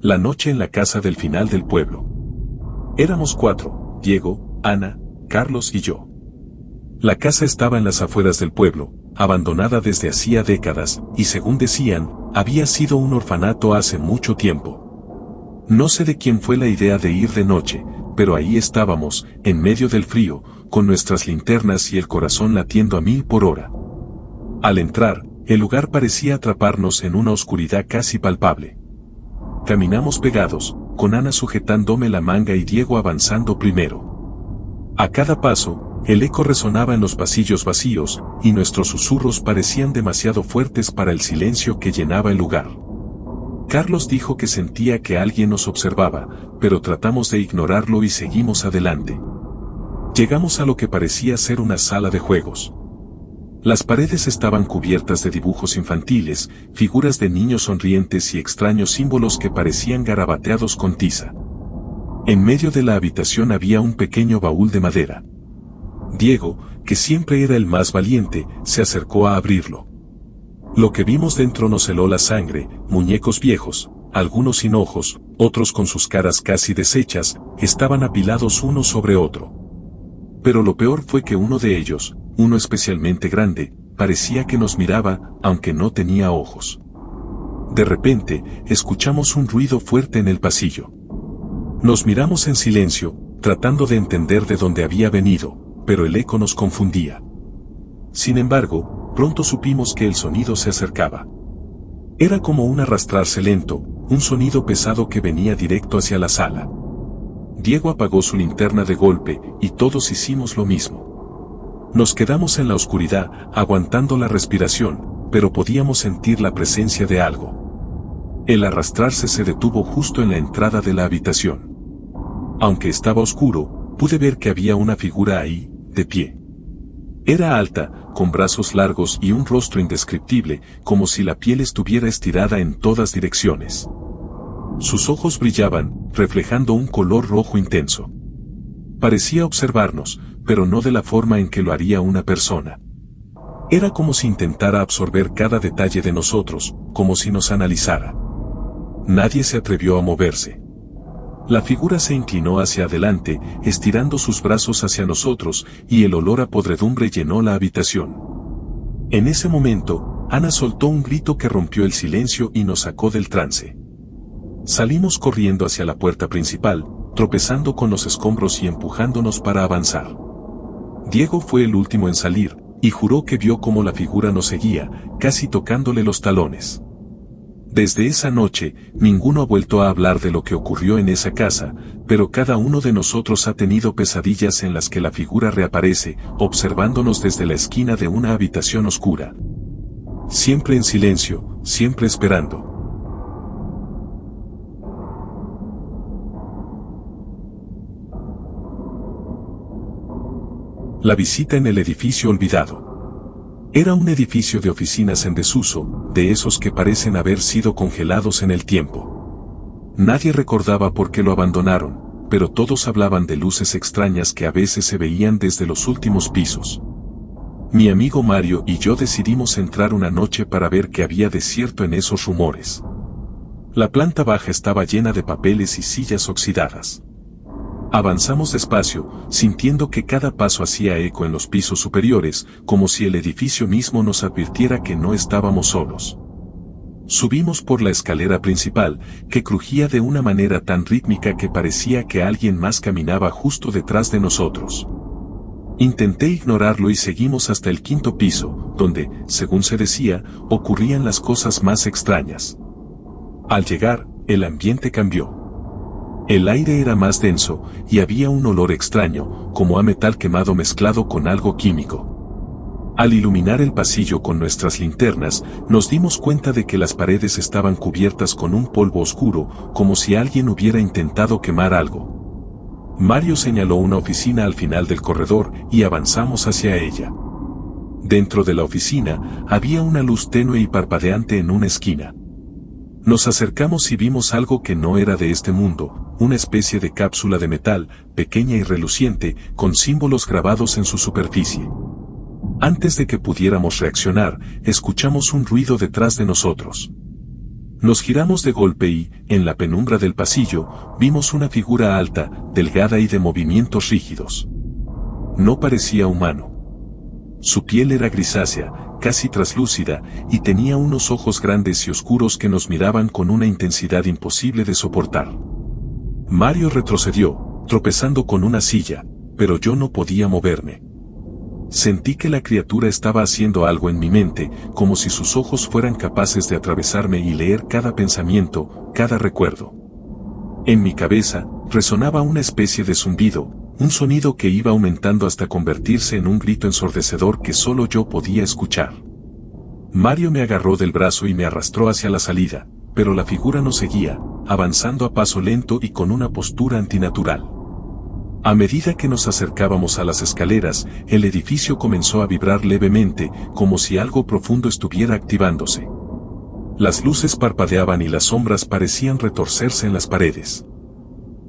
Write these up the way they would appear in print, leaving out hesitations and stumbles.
La noche en la casa del final del pueblo. Éramos 4, Diego, Ana, Carlos y yo. La casa estaba en las afueras del pueblo, abandonada desde hacía décadas, y según decían, había sido un orfanato hace mucho tiempo. No sé de quién fue la idea de ir de noche, pero ahí estábamos, en medio del frío, con nuestras linternas y el corazón latiendo a 1000 por hora. Al entrar, el lugar parecía atraparnos en una oscuridad casi palpable. Caminamos pegados, con Ana sujetándome la manga y Diego avanzando primero. A cada paso, el eco resonaba en los pasillos vacíos, y nuestros susurros parecían demasiado fuertes para el silencio que llenaba el lugar. Carlos dijo que sentía que alguien nos observaba, pero tratamos de ignorarlo y seguimos adelante. Llegamos a lo que parecía ser una sala de juegos. Las paredes estaban cubiertas de dibujos infantiles, figuras de niños sonrientes y extraños símbolos que parecían garabateados con tiza. En medio de la habitación había un pequeño baúl de madera. Diego, que siempre era el más valiente, se acercó a abrirlo. Lo que vimos dentro nos heló la sangre: muñecos viejos, algunos sin ojos, otros con sus caras casi deshechas, estaban apilados uno sobre otro. Pero lo peor fue que uno de ellos, uno especialmente grande, parecía que nos miraba, aunque no tenía ojos. De repente, escuchamos un ruido fuerte en el pasillo. Nos miramos en silencio, tratando de entender de dónde había venido, pero el eco nos confundía. Sin embargo, pronto supimos que el sonido se acercaba. Era como un arrastrarse lento, un sonido pesado que venía directo hacia la sala. Diego apagó su linterna de golpe, y todos hicimos lo mismo. Nos quedamos en la oscuridad, aguantando la respiración, pero podíamos sentir la presencia de algo. El arrastrarse se detuvo justo en la entrada de la habitación. Aunque estaba oscuro, pude ver que había una figura ahí, de pie. Era alta, con brazos largos y un rostro indescriptible, como si la piel estuviera estirada en todas direcciones. Sus ojos brillaban, reflejando un color rojo intenso. Parecía observarnos, pero no de la forma en que lo haría una persona. Era como si intentara absorber cada detalle de nosotros, como si nos analizara. Nadie se atrevió a moverse. La figura se inclinó hacia adelante, estirando sus brazos hacia nosotros, y el olor a podredumbre llenó la habitación. En ese momento, Ana soltó un grito que rompió el silencio y nos sacó del trance. Salimos corriendo hacia la puerta principal, tropezando con los escombros y empujándonos para avanzar. Diego fue el último en salir, y juró que vio cómo la figura nos seguía, casi tocándole los talones. Desde esa noche, ninguno ha vuelto a hablar de lo que ocurrió en esa casa, pero cada uno de nosotros ha tenido pesadillas en las que la figura reaparece, observándonos desde la esquina de una habitación oscura. Siempre en silencio, siempre esperando. La visita en el edificio olvidado. Era un edificio de oficinas en desuso, de esos que parecen haber sido congelados en el tiempo. Nadie recordaba por qué lo abandonaron, pero todos hablaban de luces extrañas que a veces se veían desde los últimos pisos. Mi amigo Mario y yo decidimos entrar una noche para ver qué había de cierto en esos rumores. La planta baja estaba llena de papeles y sillas oxidadas. Avanzamos despacio, sintiendo que cada paso hacía eco en los pisos superiores, como si el edificio mismo nos advirtiera que no estábamos solos. Subimos por la escalera principal, que crujía de una manera tan rítmica que parecía que alguien más caminaba justo detrás de nosotros. Intenté ignorarlo y seguimos hasta el 5º piso, donde, según se decía, ocurrían las cosas más extrañas. Al llegar, el ambiente cambió. El aire era más denso, y había un olor extraño, como a metal quemado mezclado con algo químico. Al iluminar el pasillo con nuestras linternas, nos dimos cuenta de que las paredes estaban cubiertas con un polvo oscuro, como si alguien hubiera intentado quemar algo. Mario señaló una oficina al final del corredor, y avanzamos hacia ella. Dentro de la oficina, había una luz tenue y parpadeante en una esquina. Nos acercamos y vimos algo que no era de este mundo, una especie de cápsula de metal, pequeña y reluciente, con símbolos grabados en su superficie. Antes de que pudiéramos reaccionar, escuchamos un ruido detrás de nosotros. Nos giramos de golpe y, en la penumbra del pasillo, vimos una figura alta, delgada y de movimientos rígidos. No parecía humano. Su piel era grisácea, casi traslúcida, y tenía unos ojos grandes y oscuros que nos miraban con una intensidad imposible de soportar. Mario retrocedió, tropezando con una silla, pero yo no podía moverme. Sentí que la criatura estaba haciendo algo en mi mente, como si sus ojos fueran capaces de atravesarme y leer cada pensamiento, cada recuerdo. En mi cabeza, resonaba una especie de zumbido, un sonido que iba aumentando hasta convertirse en un grito ensordecedor que solo yo podía escuchar. Mario me agarró del brazo y me arrastró hacia la salida, pero la figura nos seguía, avanzando a paso lento y con una postura antinatural. A medida que nos acercábamos a las escaleras, el edificio comenzó a vibrar levemente, como si algo profundo estuviera activándose. Las luces parpadeaban y las sombras parecían retorcerse en las paredes.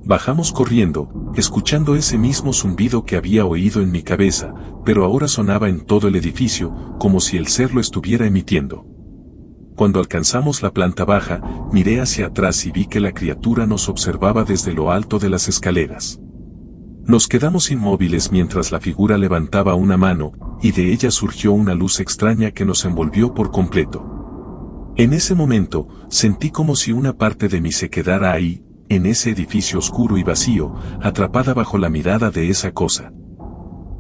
Bajamos corriendo, escuchando ese mismo zumbido que había oído en mi cabeza, pero ahora sonaba en todo el edificio, como si el ser lo estuviera emitiendo. Cuando alcanzamos la planta baja, miré hacia atrás y vi que la criatura nos observaba desde lo alto de las escaleras. Nos quedamos inmóviles mientras la figura levantaba una mano, y de ella surgió una luz extraña que nos envolvió por completo. En ese momento, sentí como si una parte de mí se quedara ahí, en ese edificio oscuro y vacío, atrapada bajo la mirada de esa cosa.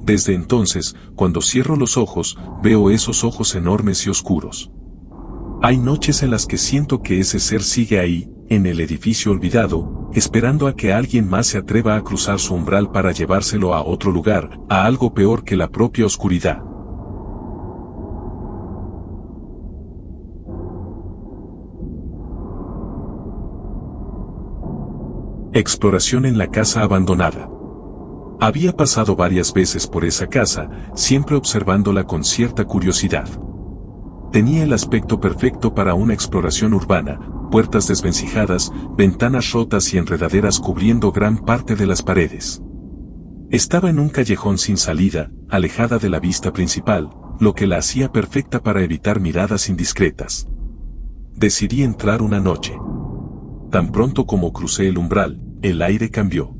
Desde entonces, cuando cierro los ojos, veo esos ojos enormes y oscuros. Hay noches en las que siento que ese ser sigue ahí, en el edificio olvidado, esperando a que alguien más se atreva a cruzar su umbral para llevárselo a otro lugar, a algo peor que la propia oscuridad. Exploración en la casa abandonada. Había pasado varias veces por esa casa, siempre observándola con cierta curiosidad. Tenía el aspecto perfecto para una exploración urbana, puertas desvencijadas, ventanas rotas y enredaderas cubriendo gran parte de las paredes. Estaba en un callejón sin salida, alejada de la vista principal, lo que la hacía perfecta para evitar miradas indiscretas. Decidí entrar una noche. Tan pronto como crucé el umbral, el aire cambió.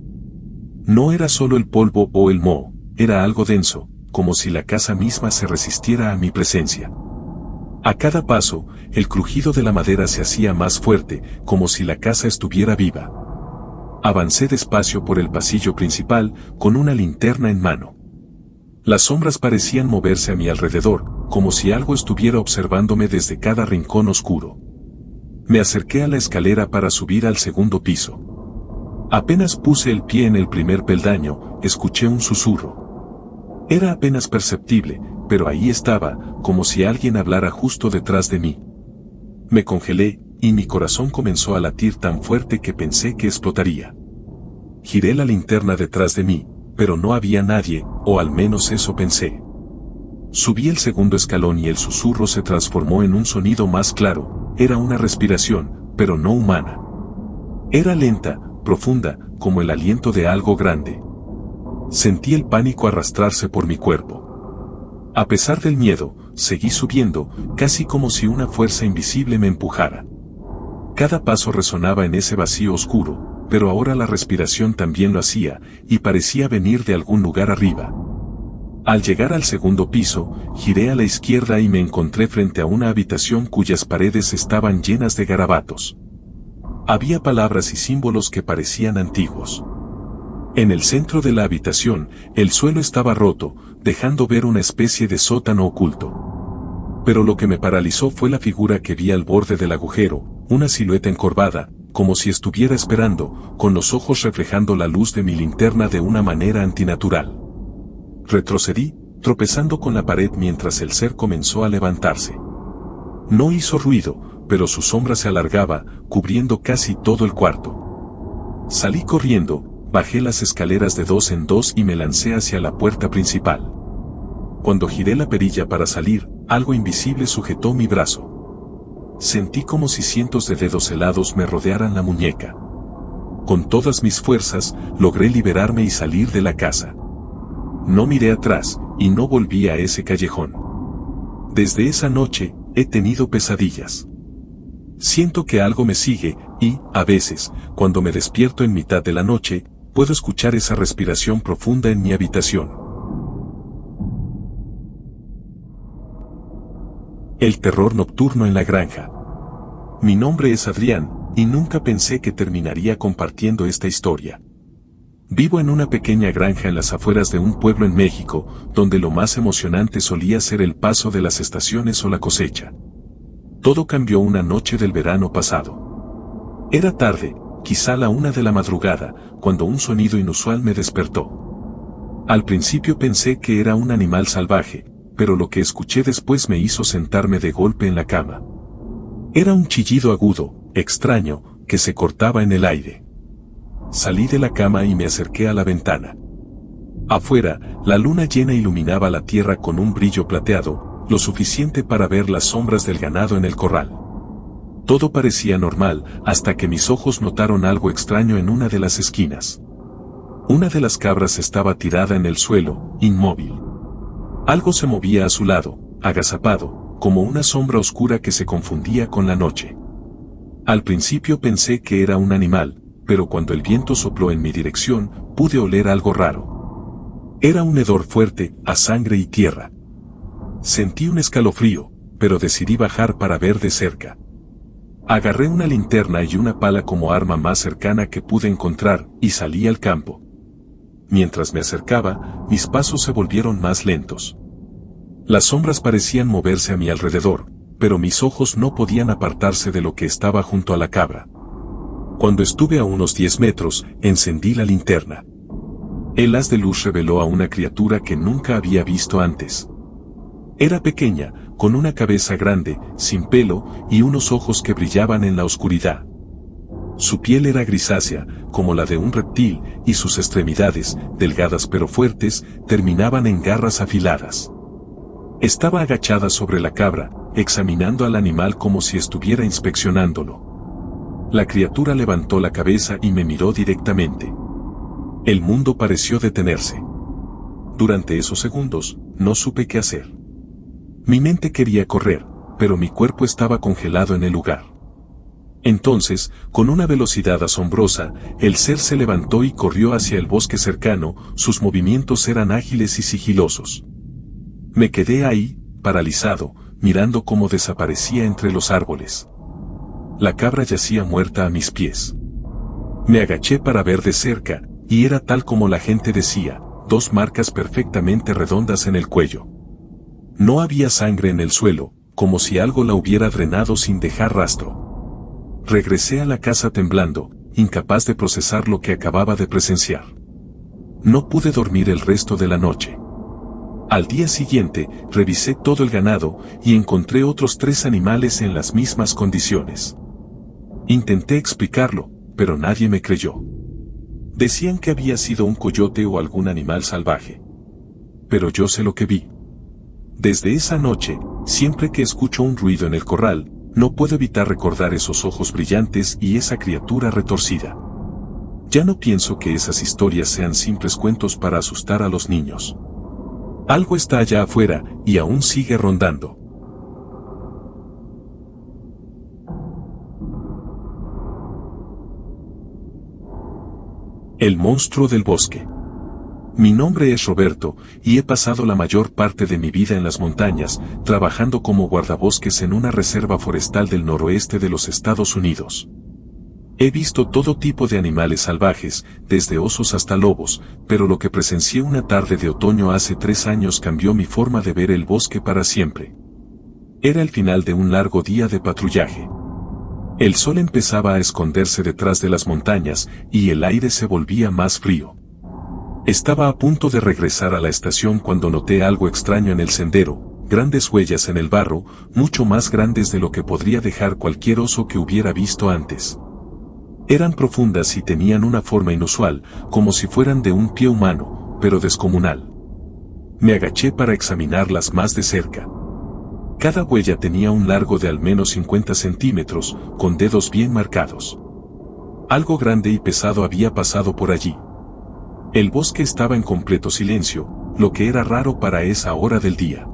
No era solo el polvo o el moho, era algo denso, como si la casa misma se resistiera a mi presencia. A cada paso, el crujido de la madera se hacía más fuerte, como si la casa estuviera viva. Avancé despacio por el pasillo principal, con una linterna en mano. Las sombras parecían moverse a mi alrededor, como si algo estuviera observándome desde cada rincón oscuro. Me acerqué a la escalera para subir al segundo piso. Apenas puse el pie en el primer peldaño, escuché un susurro. Era apenas perceptible, pero ahí estaba, como si alguien hablara justo detrás de mí. Me congelé, y mi corazón comenzó a latir tan fuerte que pensé que explotaría. Giré la linterna detrás de mí, pero no había nadie, o al menos eso pensé. Subí el segundo escalón y el susurro se transformó en un sonido más claro, era una respiración, pero no humana. Era lenta, profunda, como el aliento de algo grande. Sentí el pánico arrastrarse por mi cuerpo. A pesar del miedo, seguí subiendo, casi como si una fuerza invisible me empujara. Cada paso resonaba en ese vacío oscuro, pero ahora la respiración también lo hacía, y parecía venir de algún lugar arriba. Al llegar al segundo piso, giré a la izquierda y me encontré frente a una habitación cuyas paredes estaban llenas de garabatos. Había palabras y símbolos que parecían antiguos. En el centro de la habitación, el suelo estaba roto, dejando ver una especie de sótano oculto. Pero lo que me paralizó fue la figura que vi al borde del agujero, una silueta encorvada, como si estuviera esperando, con los ojos reflejando la luz de mi linterna de una manera antinatural. Retrocedí, tropezando con la pared mientras el ser comenzó a levantarse. No hizo ruido, pero su sombra se alargaba, cubriendo casi todo el cuarto. Salí corriendo, bajé las escaleras de 2 en 2 y me lancé hacia la puerta principal. Cuando giré la perilla para salir, algo invisible sujetó mi brazo. Sentí como si cientos de dedos helados me rodearan la muñeca. Con todas mis fuerzas, logré liberarme y salir de la casa. No miré atrás, y no volví a ese callejón. Desde esa noche, he tenido pesadillas. Siento que algo me sigue y, a veces, cuando me despierto en mitad de la noche, puedo escuchar esa respiración profunda en mi habitación. El terror nocturno en la granja. Mi nombre es Adrián, y nunca pensé que terminaría compartiendo esta historia. Vivo en una pequeña granja en las afueras de un pueblo en México, donde lo más emocionante solía ser el paso de las estaciones o la cosecha. Todo cambió una noche del verano pasado. Era tarde, quizá la 1 de la madrugada, cuando un sonido inusual me despertó. Al principio pensé que era un animal salvaje, pero lo que escuché después me hizo sentarme de golpe en la cama. Era un chillido agudo, extraño, que se cortaba en el aire. Salí de la cama y me acerqué a la ventana. Afuera, la luna llena iluminaba la tierra con un brillo plateado, lo suficiente para ver las sombras del ganado en el corral. Todo parecía normal, hasta que mis ojos notaron algo extraño en una de las esquinas. Una de las cabras estaba tirada en el suelo, inmóvil. Algo se movía a su lado, agazapado, como una sombra oscura que se confundía con la noche. Al principio pensé que era un animal, pero cuando el viento sopló en mi dirección, pude oler algo raro. Era un hedor fuerte, a sangre y tierra. Sentí un escalofrío, pero decidí bajar para ver de cerca. Agarré una linterna y una pala como arma más cercana que pude encontrar, y salí al campo. Mientras me acercaba, mis pasos se volvieron más lentos. Las sombras parecían moverse a mi alrededor, pero mis ojos no podían apartarse de lo que estaba junto a la cabra. Cuando estuve a unos 10 metros, encendí la linterna. El haz de luz reveló a una criatura que nunca había visto antes. Era pequeña, con una cabeza grande, sin pelo, y unos ojos que brillaban en la oscuridad. Su piel era grisácea, como la de un reptil, y sus extremidades, delgadas pero fuertes, terminaban en garras afiladas. Estaba agachada sobre la cabra, examinando al animal como si estuviera inspeccionándolo. La criatura levantó la cabeza y me miró directamente. El mundo pareció detenerse. Durante esos segundos, no supe qué hacer. Mi mente quería correr, pero mi cuerpo estaba congelado en el lugar. Entonces, con una velocidad asombrosa, el ser se levantó y corrió hacia el bosque cercano, sus movimientos eran ágiles y sigilosos. Me quedé ahí, paralizado, mirando cómo desaparecía entre los árboles. La cabra yacía muerta a mis pies. Me agaché para ver de cerca, y era tal como la gente decía, 2 marcas perfectamente redondas en el cuello. No había sangre en el suelo, como si algo la hubiera drenado sin dejar rastro. Regresé a la casa temblando, incapaz de procesar lo que acababa de presenciar. No pude dormir el resto de la noche. Al día siguiente, revisé todo el ganado, y encontré otros 3 animales en las mismas condiciones. Intenté explicarlo, pero nadie me creyó. Decían que había sido un coyote o algún animal salvaje. Pero yo sé lo que vi. Desde esa noche, siempre que escucho un ruido en el corral, no puedo evitar recordar esos ojos brillantes y esa criatura retorcida. Ya no pienso que esas historias sean simples cuentos para asustar a los niños. Algo está allá afuera, y aún sigue rondando. El monstruo del bosque. Mi nombre es Roberto, y he pasado la mayor parte de mi vida en las montañas, trabajando como guardabosques en una reserva forestal del noroeste de los Estados Unidos. He visto todo tipo de animales salvajes, desde osos hasta lobos, pero lo que presencié una tarde de otoño hace 3 años cambió mi forma de ver el bosque para siempre. Era el final de un largo día de patrullaje. El sol empezaba a esconderse detrás de las montañas, y el aire se volvía más frío. Estaba a punto de regresar a la estación cuando noté algo extraño en el sendero, grandes huellas en el barro, mucho más grandes de lo que podría dejar cualquier oso que hubiera visto antes. Eran profundas y tenían una forma inusual, como si fueran de un pie humano, pero descomunal. Me agaché para examinarlas más de cerca. Cada huella tenía un largo de al menos 50 centímetros, con dedos bien marcados. Algo grande y pesado había pasado por allí. El bosque estaba en completo silencio, lo que era raro para esa hora del día.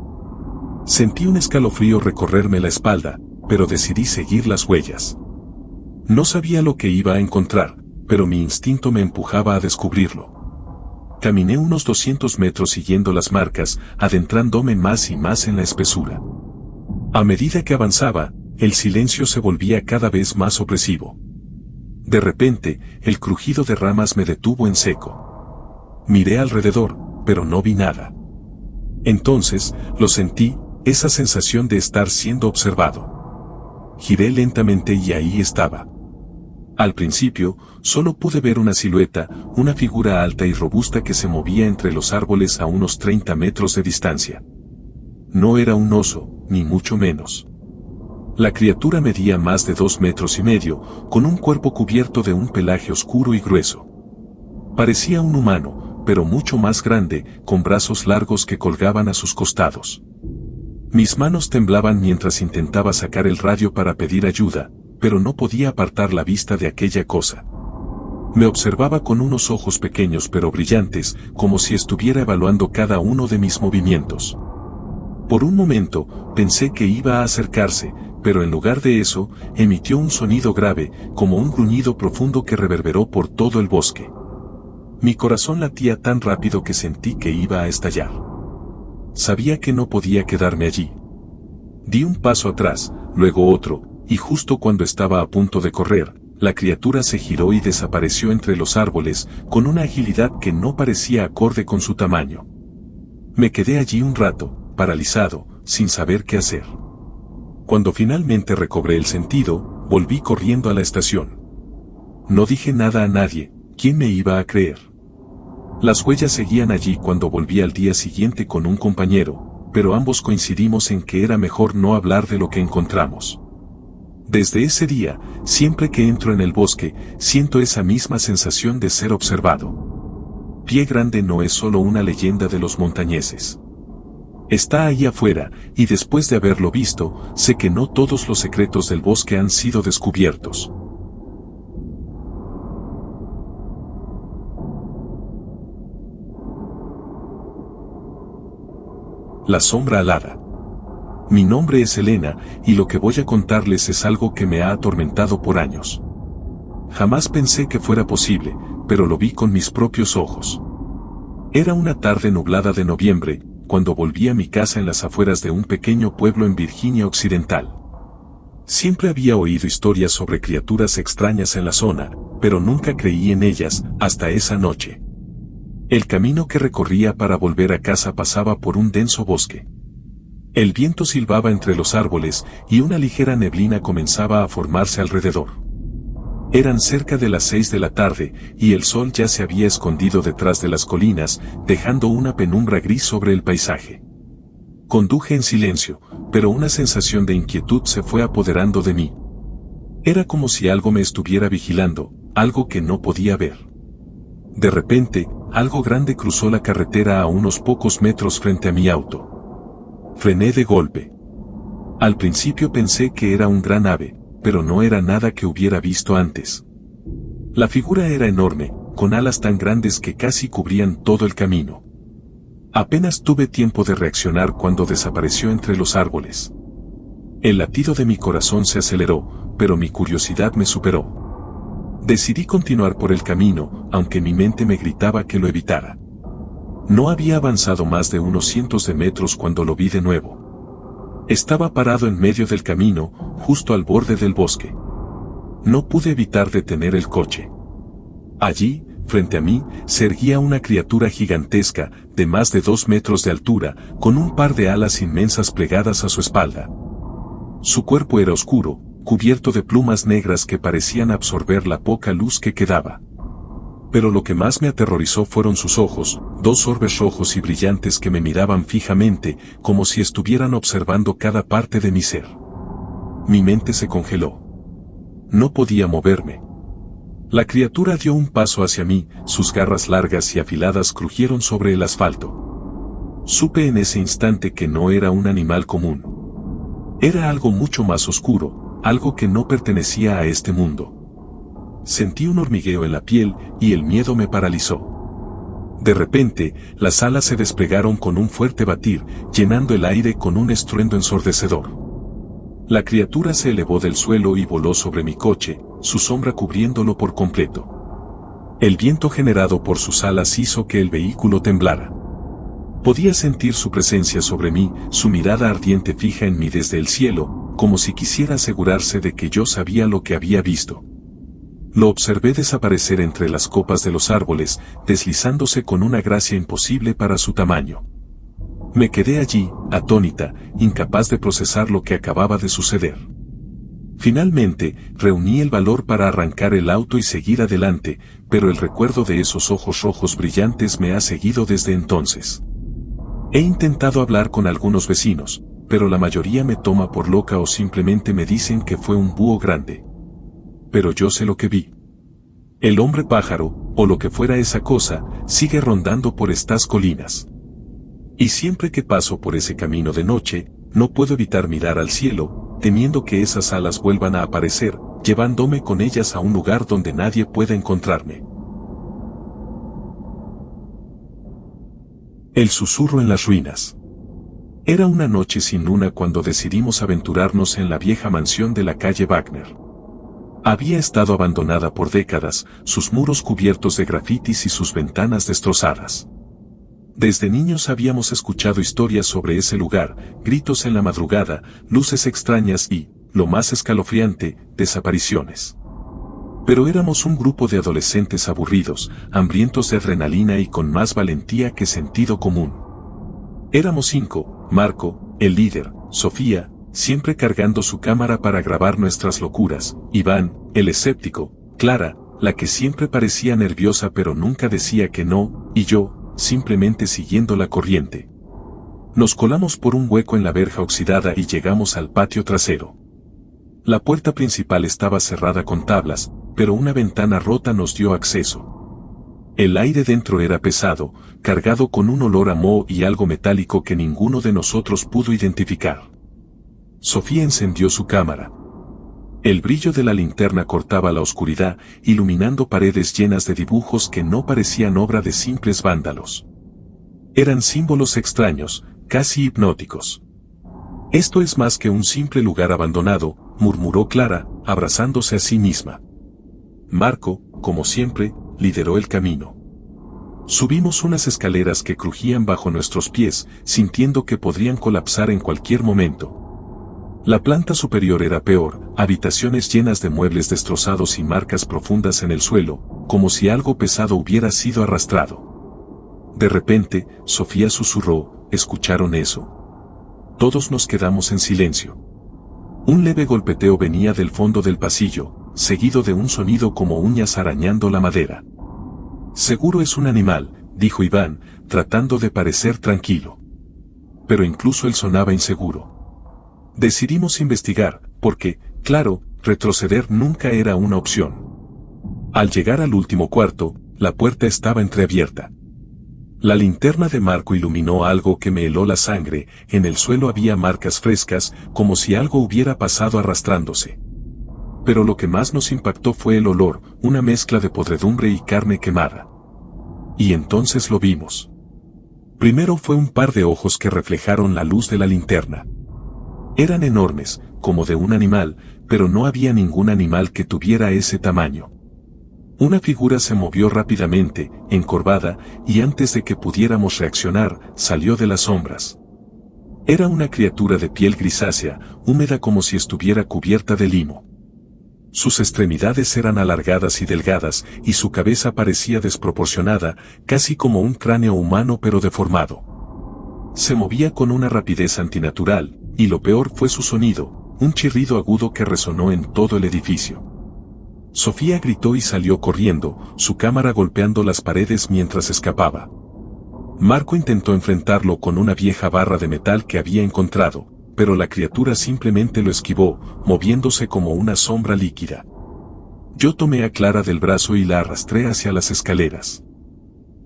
Sentí un escalofrío recorrerme la espalda, pero decidí seguir las huellas. No sabía lo que iba a encontrar, pero mi instinto me empujaba a descubrirlo. Caminé unos 200 metros siguiendo las marcas, adentrándome más y más en la espesura. A medida que avanzaba, el silencio se volvía cada vez más opresivo. De repente, el crujido de ramas me detuvo en seco. Miré alrededor, pero no vi nada. Entonces, lo sentí, esa sensación de estar siendo observado. Giré lentamente y ahí estaba. Al principio, solo pude ver una silueta, una figura alta y robusta que se movía entre los árboles a unos 30 metros de distancia. No era un oso, ni mucho menos. La criatura medía más de 2,5 metros, con un cuerpo cubierto de un pelaje oscuro y grueso. Parecía un humano, pero mucho más grande, con brazos largos que colgaban a sus costados. Mis manos temblaban mientras intentaba sacar el radio para pedir ayuda, pero no podía apartar la vista de aquella cosa. Me observaba con unos ojos pequeños pero brillantes, como si estuviera evaluando cada uno de mis movimientos. Por un momento, pensé que iba a acercarse, pero en lugar de eso, emitió un sonido grave, como un gruñido profundo que reverberó por todo el bosque. Mi corazón latía tan rápido que sentí que iba a estallar. Sabía que no podía quedarme allí. Di un paso atrás, luego otro, y justo cuando estaba a punto de correr, la criatura se giró y desapareció entre los árboles, con una agilidad que no parecía acorde con su tamaño. Me quedé allí un rato, paralizado, sin saber qué hacer. Cuando finalmente recobré el sentido, volví corriendo a la estación. No dije nada a nadie, ¿quién me iba a creer? Las huellas seguían allí cuando volví al día siguiente con un compañero, pero ambos coincidimos en que era mejor no hablar de lo que encontramos. Desde ese día, siempre que entro en el bosque, siento esa misma sensación de ser observado. Pie Grande no es solo una leyenda de los montañeses. Está ahí afuera, y después de haberlo visto, sé que no todos los secretos del bosque han sido descubiertos. La sombra alada. Mi nombre es Elena, y lo que voy a contarles es algo que me ha atormentado por años. Jamás pensé que fuera posible, pero lo vi con mis propios ojos. Era una tarde nublada de noviembre, cuando volví a mi casa en las afueras de un pequeño pueblo en Virginia Occidental. Siempre había oído historias sobre criaturas extrañas en la zona, pero nunca creí en ellas, hasta esa noche. El camino que recorría para volver a casa pasaba por un denso bosque. El viento silbaba entre los árboles y una ligera neblina comenzaba a formarse alrededor. Eran cerca de las 6 de la tarde y el sol ya se había escondido detrás de las colinas, dejando una penumbra gris sobre el paisaje. Conduje en silencio, pero una sensación de inquietud se fue apoderando de mí. Era como si algo me estuviera vigilando, algo que no podía ver. De repente, algo grande cruzó la carretera a unos pocos metros frente a mi auto. Frené de golpe. Al principio pensé que era un gran ave, pero no era nada que hubiera visto antes. La figura era enorme, con alas tan grandes que casi cubrían todo el camino. Apenas tuve tiempo de reaccionar cuando desapareció entre los árboles. El latido de mi corazón se aceleró, pero mi curiosidad me superó. Decidí continuar por el camino, aunque mi mente me gritaba que lo evitara. No había avanzado más de unos cientos de metros cuando lo vi de nuevo. Estaba parado en medio del camino, justo al borde del bosque. No pude evitar detener el coche. Allí, frente a mí, se erguía una criatura gigantesca, de más de 2 metros de altura, con un par de alas inmensas plegadas a su espalda. Su cuerpo era oscuro, cubierto de plumas negras que parecían absorber la poca luz que quedaba. Pero lo que más me aterrorizó fueron sus ojos, 2 orbes rojos y brillantes que me miraban fijamente, como si estuvieran observando cada parte de mi ser. Mi mente se congeló. No podía moverme. La criatura dio un paso hacia mí, sus garras largas y afiladas crujieron sobre el asfalto. Supe en ese instante que no era un animal común. Era algo mucho más oscuro, algo que no pertenecía a este mundo. Sentí un hormigueo en la piel y el miedo me paralizó. De repente, las alas se desplegaron con un fuerte batir, llenando el aire con un estruendo ensordecedor. La criatura se elevó del suelo y voló sobre mi coche, su sombra cubriéndolo por completo. El viento generado por sus alas hizo que el vehículo temblara. Podía sentir su presencia sobre mí, su mirada ardiente fija en mí desde el cielo, como si quisiera asegurarse de que yo sabía lo que había visto. Lo observé desaparecer entre las copas de los árboles, deslizándose con una gracia imposible para su tamaño. Me quedé allí, atónita, incapaz de procesar lo que acababa de suceder. Finalmente, reuní el valor para arrancar el auto y seguir adelante, pero el recuerdo de esos ojos rojos brillantes me ha seguido desde entonces. He intentado hablar con algunos vecinos, pero la mayoría me toma por loca o simplemente me dicen que fue un búho grande. Pero yo sé lo que vi. El hombre pájaro, o lo que fuera esa cosa, sigue rondando por estas colinas. Y siempre que paso por ese camino de noche, no puedo evitar mirar al cielo, temiendo que esas alas vuelvan a aparecer, llevándome con ellas a un lugar donde nadie pueda encontrarme. El susurro en las ruinas. Era una noche sin luna cuando decidimos aventurarnos en la vieja mansión de la calle Wagner. Había estado abandonada por décadas, sus muros cubiertos de grafitis y sus ventanas destrozadas. Desde niños habíamos escuchado historias sobre ese lugar, gritos en la madrugada, luces extrañas y, lo más escalofriante, desapariciones. Pero éramos un grupo de adolescentes aburridos, hambrientos de adrenalina y con más valentía que sentido común. Éramos 5, Marco, el líder, Sofía, siempre cargando su cámara para grabar nuestras locuras, Iván, el escéptico, Clara, la que siempre parecía nerviosa pero nunca decía que no, y yo, simplemente siguiendo la corriente. Nos colamos por un hueco en la verja oxidada y llegamos al patio trasero. La puerta principal estaba cerrada con tablas, pero una ventana rota nos dio acceso. El aire dentro era pesado, cargado con un olor a moho y algo metálico que ninguno de nosotros pudo identificar. Sofía encendió su cámara. El brillo de la linterna cortaba la oscuridad, iluminando paredes llenas de dibujos que no parecían obra de simples vándalos. Eran símbolos extraños, casi hipnóticos. Esto es más que un simple lugar abandonado, murmuró Clara, abrazándose a sí misma. Marco, como siempre, lideró el camino. Subimos unas escaleras que crujían bajo nuestros pies, sintiendo que podrían colapsar en cualquier momento. La planta superior era peor, habitaciones llenas de muebles destrozados y marcas profundas en el suelo, como si algo pesado hubiera sido arrastrado. De repente, Sofía susurró, ¿escucharon eso? Todos nos quedamos en silencio. Un leve golpeteo venía del fondo del pasillo, seguido de un sonido como uñas arañando la madera. Seguro es un animal, dijo Iván, tratando de parecer tranquilo. Pero incluso él sonaba inseguro. Decidimos investigar, porque, claro, retroceder nunca era una opción. Al llegar al último cuarto, la puerta estaba entreabierta. La linterna de Marco iluminó algo que me heló la sangre, en el suelo había marcas frescas, como si algo hubiera pasado arrastrándose. Pero lo que más nos impactó fue el olor, una mezcla de podredumbre y carne quemada. Y entonces lo vimos. Primero fue un par de ojos que reflejaron la luz de la linterna. Eran enormes, como de un animal, pero no había ningún animal que tuviera ese tamaño. Una figura se movió rápidamente, encorvada, y antes de que pudiéramos reaccionar, salió de las sombras. Era una criatura de piel grisácea, húmeda como si estuviera cubierta de limo. Sus extremidades eran alargadas y delgadas, y su cabeza parecía desproporcionada, casi como un cráneo humano pero deformado. Se movía con una rapidez antinatural, y lo peor fue su sonido, un chirrido agudo que resonó en todo el edificio. Sofía gritó y salió corriendo, su cámara golpeando las paredes mientras escapaba. Marco intentó enfrentarlo con una vieja barra de metal que había encontrado, pero la criatura simplemente lo esquivó, moviéndose como una sombra líquida. Yo tomé a Clara del brazo y la arrastré hacia las escaleras.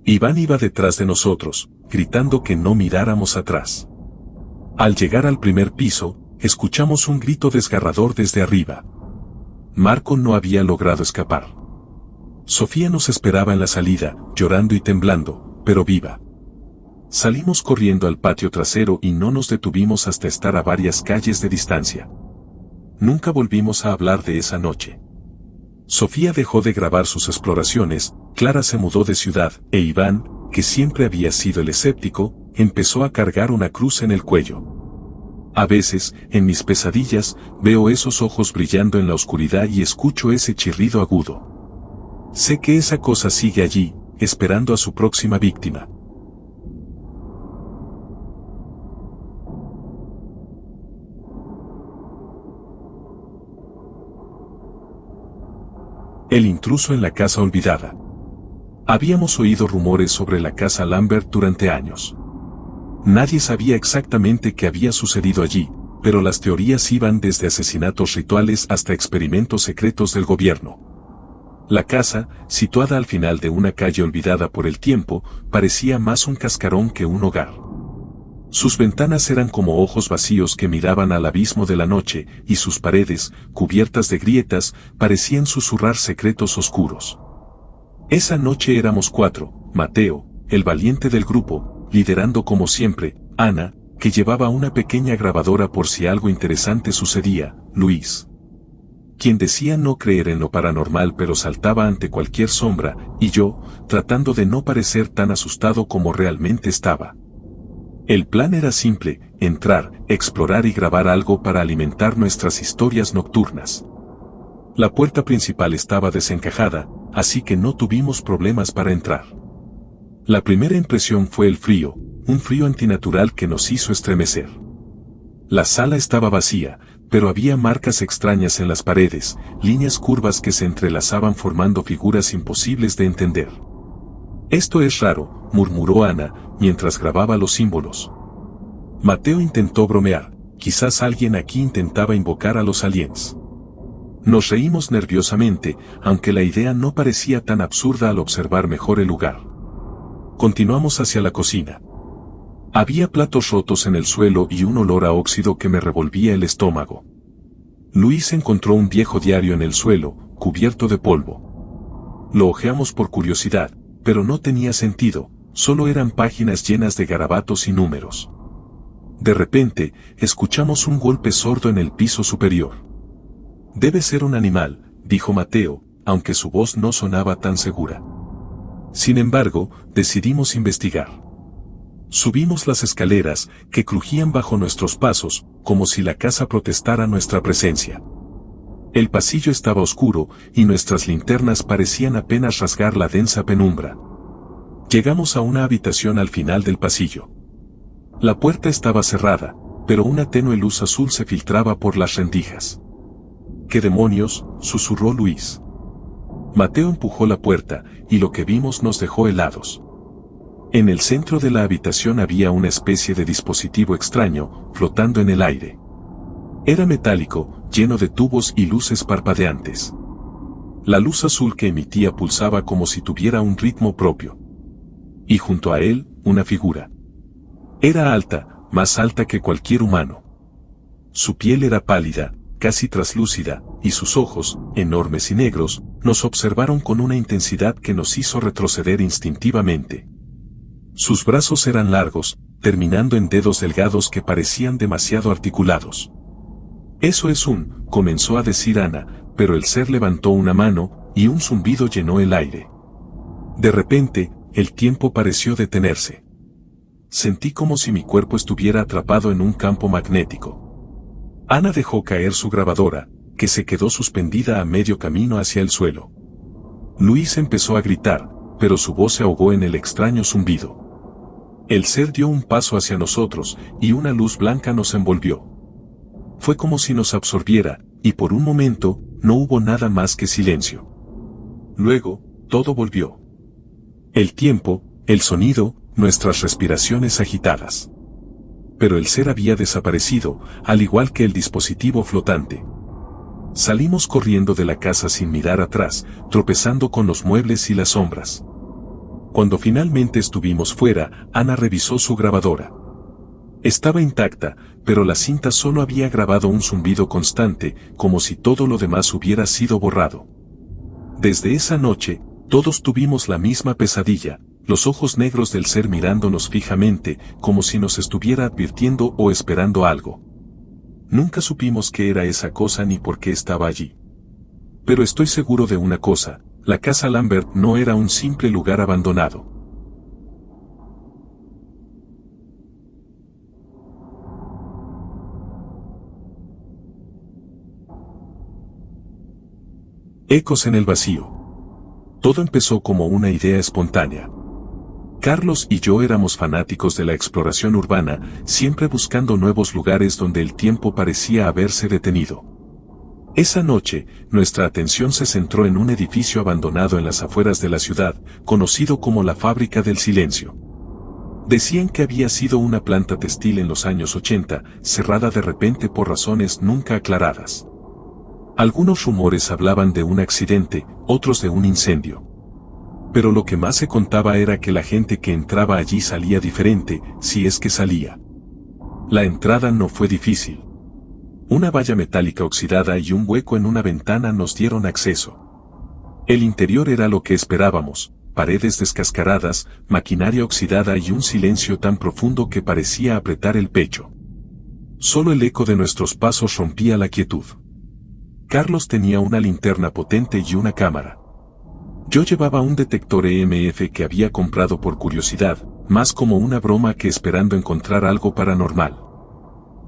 Iván iba detrás de nosotros, gritando que no miráramos atrás. Al llegar al primer piso, escuchamos un grito desgarrador desde arriba. Marco no había logrado escapar. Sofía nos esperaba en la salida, llorando y temblando, pero viva. Salimos corriendo al patio trasero y no nos detuvimos hasta estar a varias calles de distancia. Nunca volvimos a hablar de esa noche. Sofía dejó de grabar sus exploraciones, Clara se mudó de ciudad, e Iván, que siempre había sido el escéptico, empezó a cargar una cruz en el cuello. A veces, en mis pesadillas, veo esos ojos brillando en la oscuridad y escucho ese chirrido agudo. Sé que esa cosa sigue allí, esperando a su próxima víctima. El intruso en la casa olvidada. Habíamos oído rumores sobre la casa Lambert durante años. Nadie sabía exactamente qué había sucedido allí, pero las teorías iban desde asesinatos rituales hasta experimentos secretos del gobierno. La casa, situada al final de una calle olvidada por el tiempo, parecía más un cascarón que un hogar. Sus ventanas eran como ojos vacíos que miraban al abismo de la noche, y sus paredes, cubiertas de grietas, parecían susurrar secretos oscuros. Esa noche éramos 4, Mateo, el valiente del grupo, liderando como siempre, Ana, que llevaba una pequeña grabadora por si algo interesante sucedía, Luis, quien decía no creer en lo paranormal pero saltaba ante cualquier sombra, y yo, tratando de no parecer tan asustado como realmente estaba. El plan era simple, entrar, explorar y grabar algo para alimentar nuestras historias nocturnas. La puerta principal estaba desencajada, así que no tuvimos problemas para entrar. La primera impresión fue el frío, un frío antinatural que nos hizo estremecer. La sala estaba vacía, pero había marcas extrañas en las paredes, líneas curvas que se entrelazaban formando figuras imposibles de entender. «Esto es raro», murmuró Ana, mientras grababa los símbolos. Mateo intentó bromear, quizás alguien aquí intentaba invocar a los aliens. Nos reímos nerviosamente, aunque la idea no parecía tan absurda al observar mejor el lugar. Continuamos hacia la cocina. Había platos rotos en el suelo y un olor a óxido que me revolvía el estómago. Luis encontró un viejo diario en el suelo, cubierto de polvo. Lo hojeamos por curiosidad, pero no tenía sentido, solo eran páginas llenas de garabatos y números. De repente, escuchamos un golpe sordo en el piso superior. «Debe ser un animal», dijo Mateo, aunque su voz no sonaba tan segura. Sin embargo, decidimos investigar. Subimos las escaleras, que crujían bajo nuestros pasos, como si la casa protestara nuestra presencia. El pasillo estaba oscuro, y nuestras linternas parecían apenas rasgar la densa penumbra. Llegamos a una habitación al final del pasillo. La puerta estaba cerrada, pero una tenue luz azul se filtraba por las rendijas. «¿Qué demonios?», susurró Luis. Mateo empujó la puerta, y lo que vimos nos dejó helados. En el centro de la habitación había una especie de dispositivo extraño, flotando en el aire. Era metálico, lleno de tubos y luces parpadeantes. La luz azul que emitía pulsaba como si tuviera un ritmo propio. Y junto a él, una figura. Era alta, más alta que cualquier humano. Su piel era pálida, casi traslúcida, y sus ojos, enormes y negros, nos observaron con una intensidad que nos hizo retroceder instintivamente. Sus brazos eran largos, terminando en dedos delgados que parecían demasiado articulados. «Eso es comenzó a decir Ana, pero el ser levantó una mano, y un zumbido llenó el aire. De repente, el tiempo pareció detenerse. Sentí como si mi cuerpo estuviera atrapado en un campo magnético. Ana dejó caer su grabadora, que se quedó suspendida a medio camino hacia el suelo. Luis empezó a gritar, pero su voz se ahogó en el extraño zumbido. El ser dio un paso hacia nosotros, y una luz blanca nos envolvió. Fue como si nos absorbiera, y por un momento, no hubo nada más que silencio. Luego, todo volvió. El tiempo, el sonido, nuestras respiraciones agitadas. Pero el ser había desaparecido, al igual que el dispositivo flotante. Salimos corriendo de la casa sin mirar atrás, tropezando con los muebles y las sombras. Cuando finalmente estuvimos fuera, Ana revisó su grabadora. Estaba intacta, pero la cinta solo había grabado un zumbido constante, como si todo lo demás hubiera sido borrado. Desde esa noche, todos tuvimos la misma pesadilla, los ojos negros del ser mirándonos fijamente, como si nos estuviera advirtiendo o esperando algo. Nunca supimos qué era esa cosa ni por qué estaba allí. Pero estoy seguro de una cosa, la casa Lambert no era un simple lugar abandonado. Ecos en el vacío. Todo empezó como una idea espontánea. Carlos y yo éramos fanáticos de la exploración urbana, siempre buscando nuevos lugares donde el tiempo parecía haberse detenido. Esa noche, nuestra atención se centró en un edificio abandonado en las afueras de la ciudad, conocido como la Fábrica del Silencio. Decían que había sido una planta textil en los años 80, cerrada de repente por razones nunca aclaradas. Algunos rumores hablaban de un accidente, otros de un incendio. Pero lo que más se contaba era que la gente que entraba allí salía diferente, si es que salía. La entrada no fue difícil. Una valla metálica oxidada y un hueco en una ventana nos dieron acceso. El interior era lo que esperábamos, paredes descascaradas, maquinaria oxidada y un silencio tan profundo que parecía apretar el pecho. Solo el eco de nuestros pasos rompía la quietud. Carlos tenía una linterna potente y una cámara. Yo llevaba un detector EMF que había comprado por curiosidad, más como una broma que esperando encontrar algo paranormal.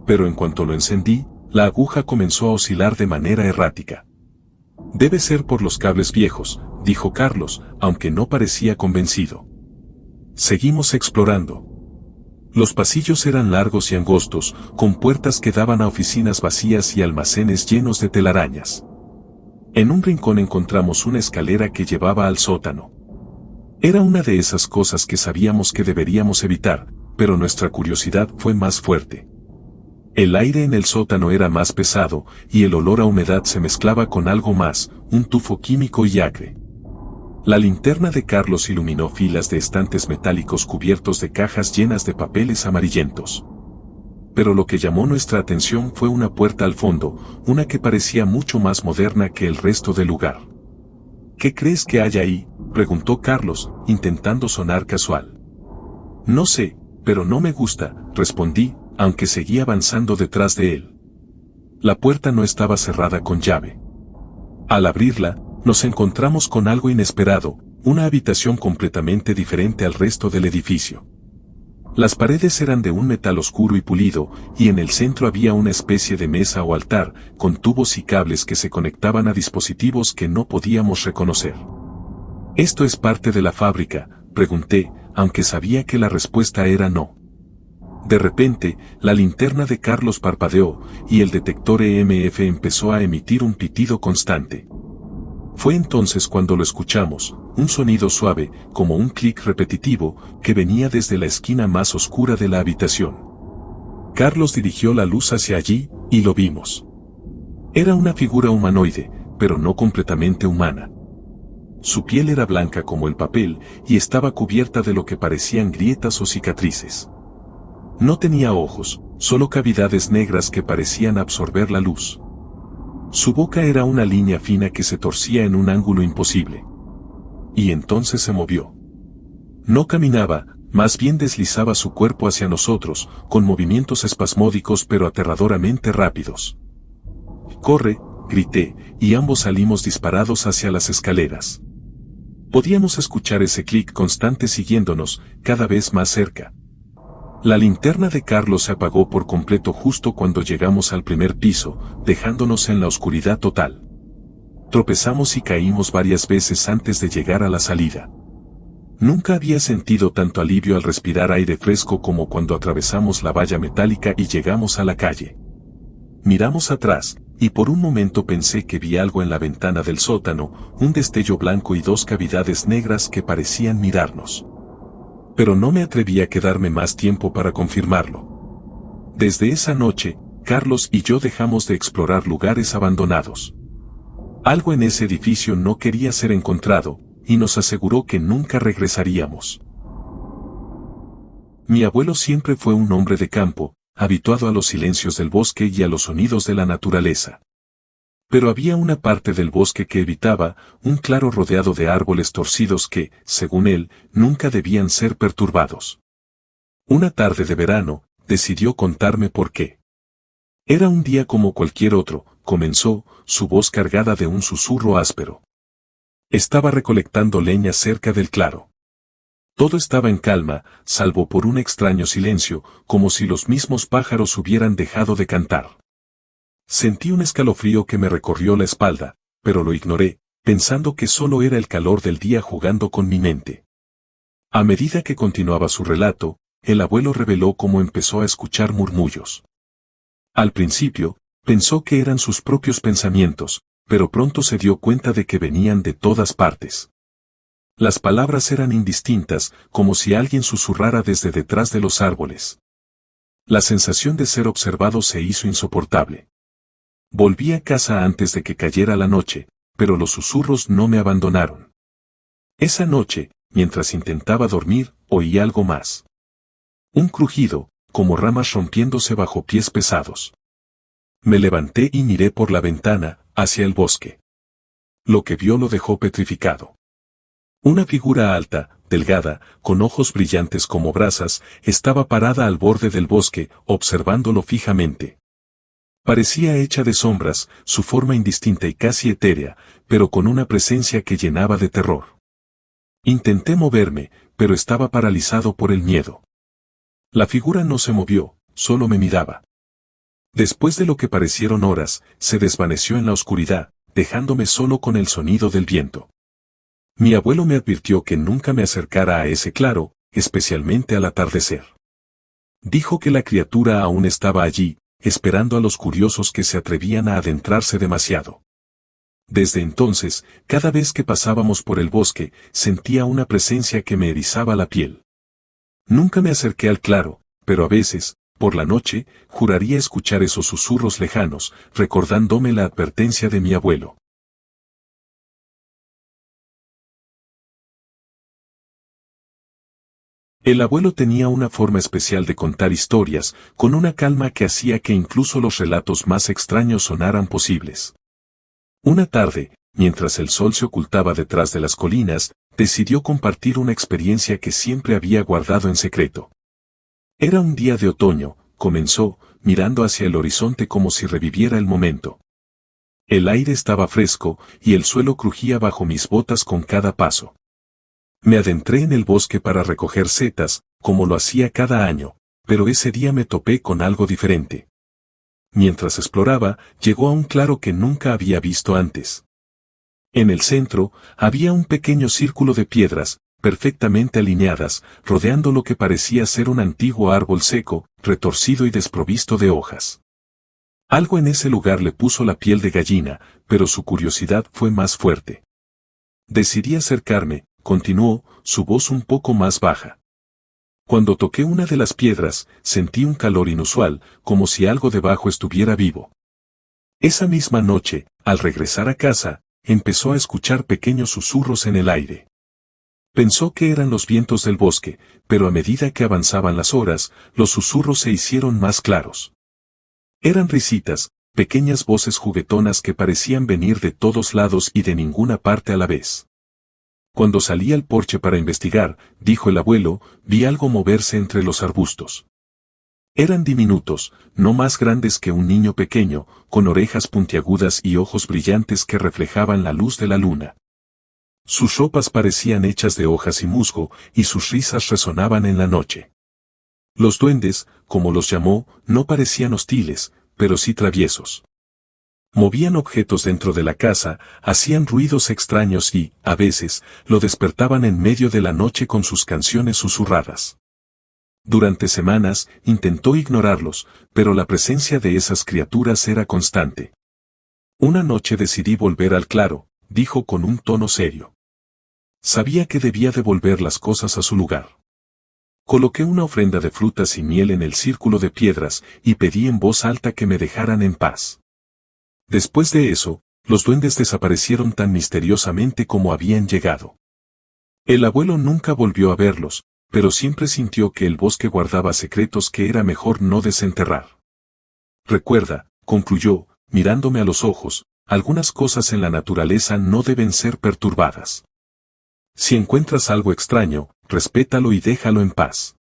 Pero en cuanto lo encendí, la aguja comenzó a oscilar de manera errática. Debe ser por los cables viejos, dijo Carlos, aunque no parecía convencido. Seguimos explorando. Los pasillos eran largos y angostos, con puertas que daban a oficinas vacías y almacenes llenos de telarañas. En un rincón encontramos una escalera que llevaba al sótano. Era una de esas cosas que sabíamos que deberíamos evitar, pero nuestra curiosidad fue más fuerte. El aire en el sótano era más pesado, y el olor a humedad se mezclaba con algo más, un tufo químico y acre. La linterna de Carlos iluminó filas de estantes metálicos cubiertos de cajas llenas de papeles amarillentos. Pero lo que llamó nuestra atención fue una puerta al fondo, una que parecía mucho más moderna que el resto del lugar. ¿Qué crees que hay ahí?, preguntó Carlos, intentando sonar casual. No sé, pero no me gusta, respondí, aunque seguía avanzando detrás de él. La puerta no estaba cerrada con llave. Al abrirla, nos encontramos con algo inesperado, una habitación completamente diferente al resto del edificio. Las paredes eran de un metal oscuro y pulido, y en el centro había una especie de mesa o altar, con tubos y cables que se conectaban a dispositivos que no podíamos reconocer. ¿Esto es parte de la fábrica?, pregunté, aunque sabía que la respuesta era no. De repente, la linterna de Carlos parpadeó, y el detector EMF empezó a emitir un pitido constante. Fue entonces cuando lo escuchamos, un sonido suave, como un clic repetitivo, que venía desde la esquina más oscura de la habitación. Carlos dirigió la luz hacia allí, y lo vimos. Era una figura humanoide, pero no completamente humana. Su piel era blanca como el papel, y estaba cubierta de lo que parecían grietas o cicatrices. No tenía ojos, solo cavidades negras que parecían absorber la luz. Su boca era una línea fina que se torcía en un ángulo imposible. Y entonces se movió. No caminaba, más bien deslizaba su cuerpo hacia nosotros, con movimientos espasmódicos pero aterradoramente rápidos. «¡Corre!», grité, y ambos salimos disparados hacia las escaleras. Podíamos escuchar ese clic constante siguiéndonos, cada vez más cerca. La linterna de Carlos se apagó por completo justo cuando llegamos al primer piso, dejándonos en la oscuridad total. Tropezamos y caímos varias veces antes de llegar a la salida. Nunca había sentido tanto alivio al respirar aire fresco como cuando atravesamos la valla metálica y llegamos a la calle. Miramos atrás, y por un momento pensé que vi algo en la ventana del sótano, un destello blanco y dos cavidades negras que parecían mirarnos. Pero no me atreví a quedarme más tiempo para confirmarlo. Desde esa noche, Carlos y yo dejamos de explorar lugares abandonados. Algo en ese edificio no quería ser encontrado, y nos aseguró que nunca regresaríamos. Mi abuelo siempre fue un hombre de campo, habituado a los silencios del bosque y a los sonidos de la naturaleza. Pero había una parte del bosque que evitaba, un claro rodeado de árboles torcidos que, según él, nunca debían ser perturbados. Una tarde de verano, decidió contarme por qué. Era un día como cualquier otro, comenzó, su voz cargada de un susurro áspero. Estaba recolectando leña cerca del claro. Todo estaba en calma, salvo por un extraño silencio, como si los mismos pájaros hubieran dejado de cantar. Sentí un escalofrío que me recorrió la espalda, pero lo ignoré, pensando que solo era el calor del día jugando con mi mente. A medida que continuaba su relato, el abuelo reveló cómo empezó a escuchar murmullos. Al principio, pensó que eran sus propios pensamientos, pero pronto se dio cuenta de que venían de todas partes. Las palabras eran indistintas, como si alguien susurrara desde detrás de los árboles. La sensación de ser observado se hizo insoportable. Volví a casa antes de que cayera la noche, pero los susurros no me abandonaron. Esa noche, mientras intentaba dormir, oí algo más. Un crujido, como ramas rompiéndose bajo pies pesados. Me levanté y miré por la ventana, hacia el bosque. Lo que vio lo dejó petrificado. Una figura alta, delgada, con ojos brillantes como brasas, estaba parada al borde del bosque, observándolo fijamente. Parecía hecha de sombras, su forma indistinta y casi etérea, pero con una presencia que llenaba de terror. Intenté moverme, pero estaba paralizado por el miedo. La figura no se movió, solo me miraba. Después de lo que parecieron horas, se desvaneció en la oscuridad, dejándome solo con el sonido del viento. Mi abuelo me advirtió que nunca me acercara a ese claro, especialmente al atardecer. Dijo que la criatura aún estaba allí, esperando a los curiosos que se atrevían a adentrarse demasiado. Desde entonces, cada vez que pasábamos por el bosque, sentía una presencia que me erizaba la piel. Nunca me acerqué al claro, pero a veces, por la noche, juraría escuchar esos susurros lejanos, recordándome la advertencia de mi abuelo. El abuelo tenía una forma especial de contar historias, con una calma que hacía que incluso los relatos más extraños sonaran posibles. Una tarde, mientras el sol se ocultaba detrás de las colinas, decidió compartir una experiencia que siempre había guardado en secreto. Era un día de otoño, comenzó, mirando hacia el horizonte como si reviviera el momento. El aire estaba fresco, y el suelo crujía bajo mis botas con cada paso. Me adentré en el bosque para recoger setas, como lo hacía cada año, pero ese día me topé con algo diferente. Mientras exploraba, llegó a un claro que nunca había visto antes. En el centro, había un pequeño círculo de piedras, perfectamente alineadas, rodeando lo que parecía ser un antiguo árbol seco, retorcido y desprovisto de hojas. Algo en ese lugar le puso la piel de gallina, pero su curiosidad fue más fuerte. Decidí acercarme, continuó, su voz un poco más baja. Cuando toqué una de las piedras, sentí un calor inusual, como si algo debajo estuviera vivo. Esa misma noche, al regresar a casa, empezó a escuchar pequeños susurros en el aire. Pensó que eran los vientos del bosque, pero a medida que avanzaban las horas, los susurros se hicieron más claros. Eran risitas, pequeñas voces juguetonas que parecían venir de todos lados y de ninguna parte a la vez. Cuando salí al porche para investigar, dijo el abuelo, vi algo moverse entre los arbustos. Eran diminutos, no más grandes que un niño pequeño, con orejas puntiagudas y ojos brillantes que reflejaban la luz de la luna. Sus ropas parecían hechas de hojas y musgo, y sus risas resonaban en la noche. Los duendes, como los llamó, no parecían hostiles, pero sí traviesos. Movían objetos dentro de la casa, hacían ruidos extraños y, a veces, lo despertaban en medio de la noche con sus canciones susurradas. Durante semanas, intentó ignorarlos, pero la presencia de esas criaturas era constante. Una noche decidí volver al claro, dijo con un tono serio. Sabía que debía devolver las cosas a su lugar. Coloqué una ofrenda de frutas y miel en el círculo de piedras, y pedí en voz alta que me dejaran en paz. Después de eso, los duendes desaparecieron tan misteriosamente como habían llegado. El abuelo nunca volvió a verlos, pero siempre sintió que el bosque guardaba secretos que era mejor no desenterrar. Recuerda, concluyó, mirándome a los ojos, algunas cosas en la naturaleza no deben ser perturbadas. Si encuentras algo extraño, respétalo y déjalo en paz.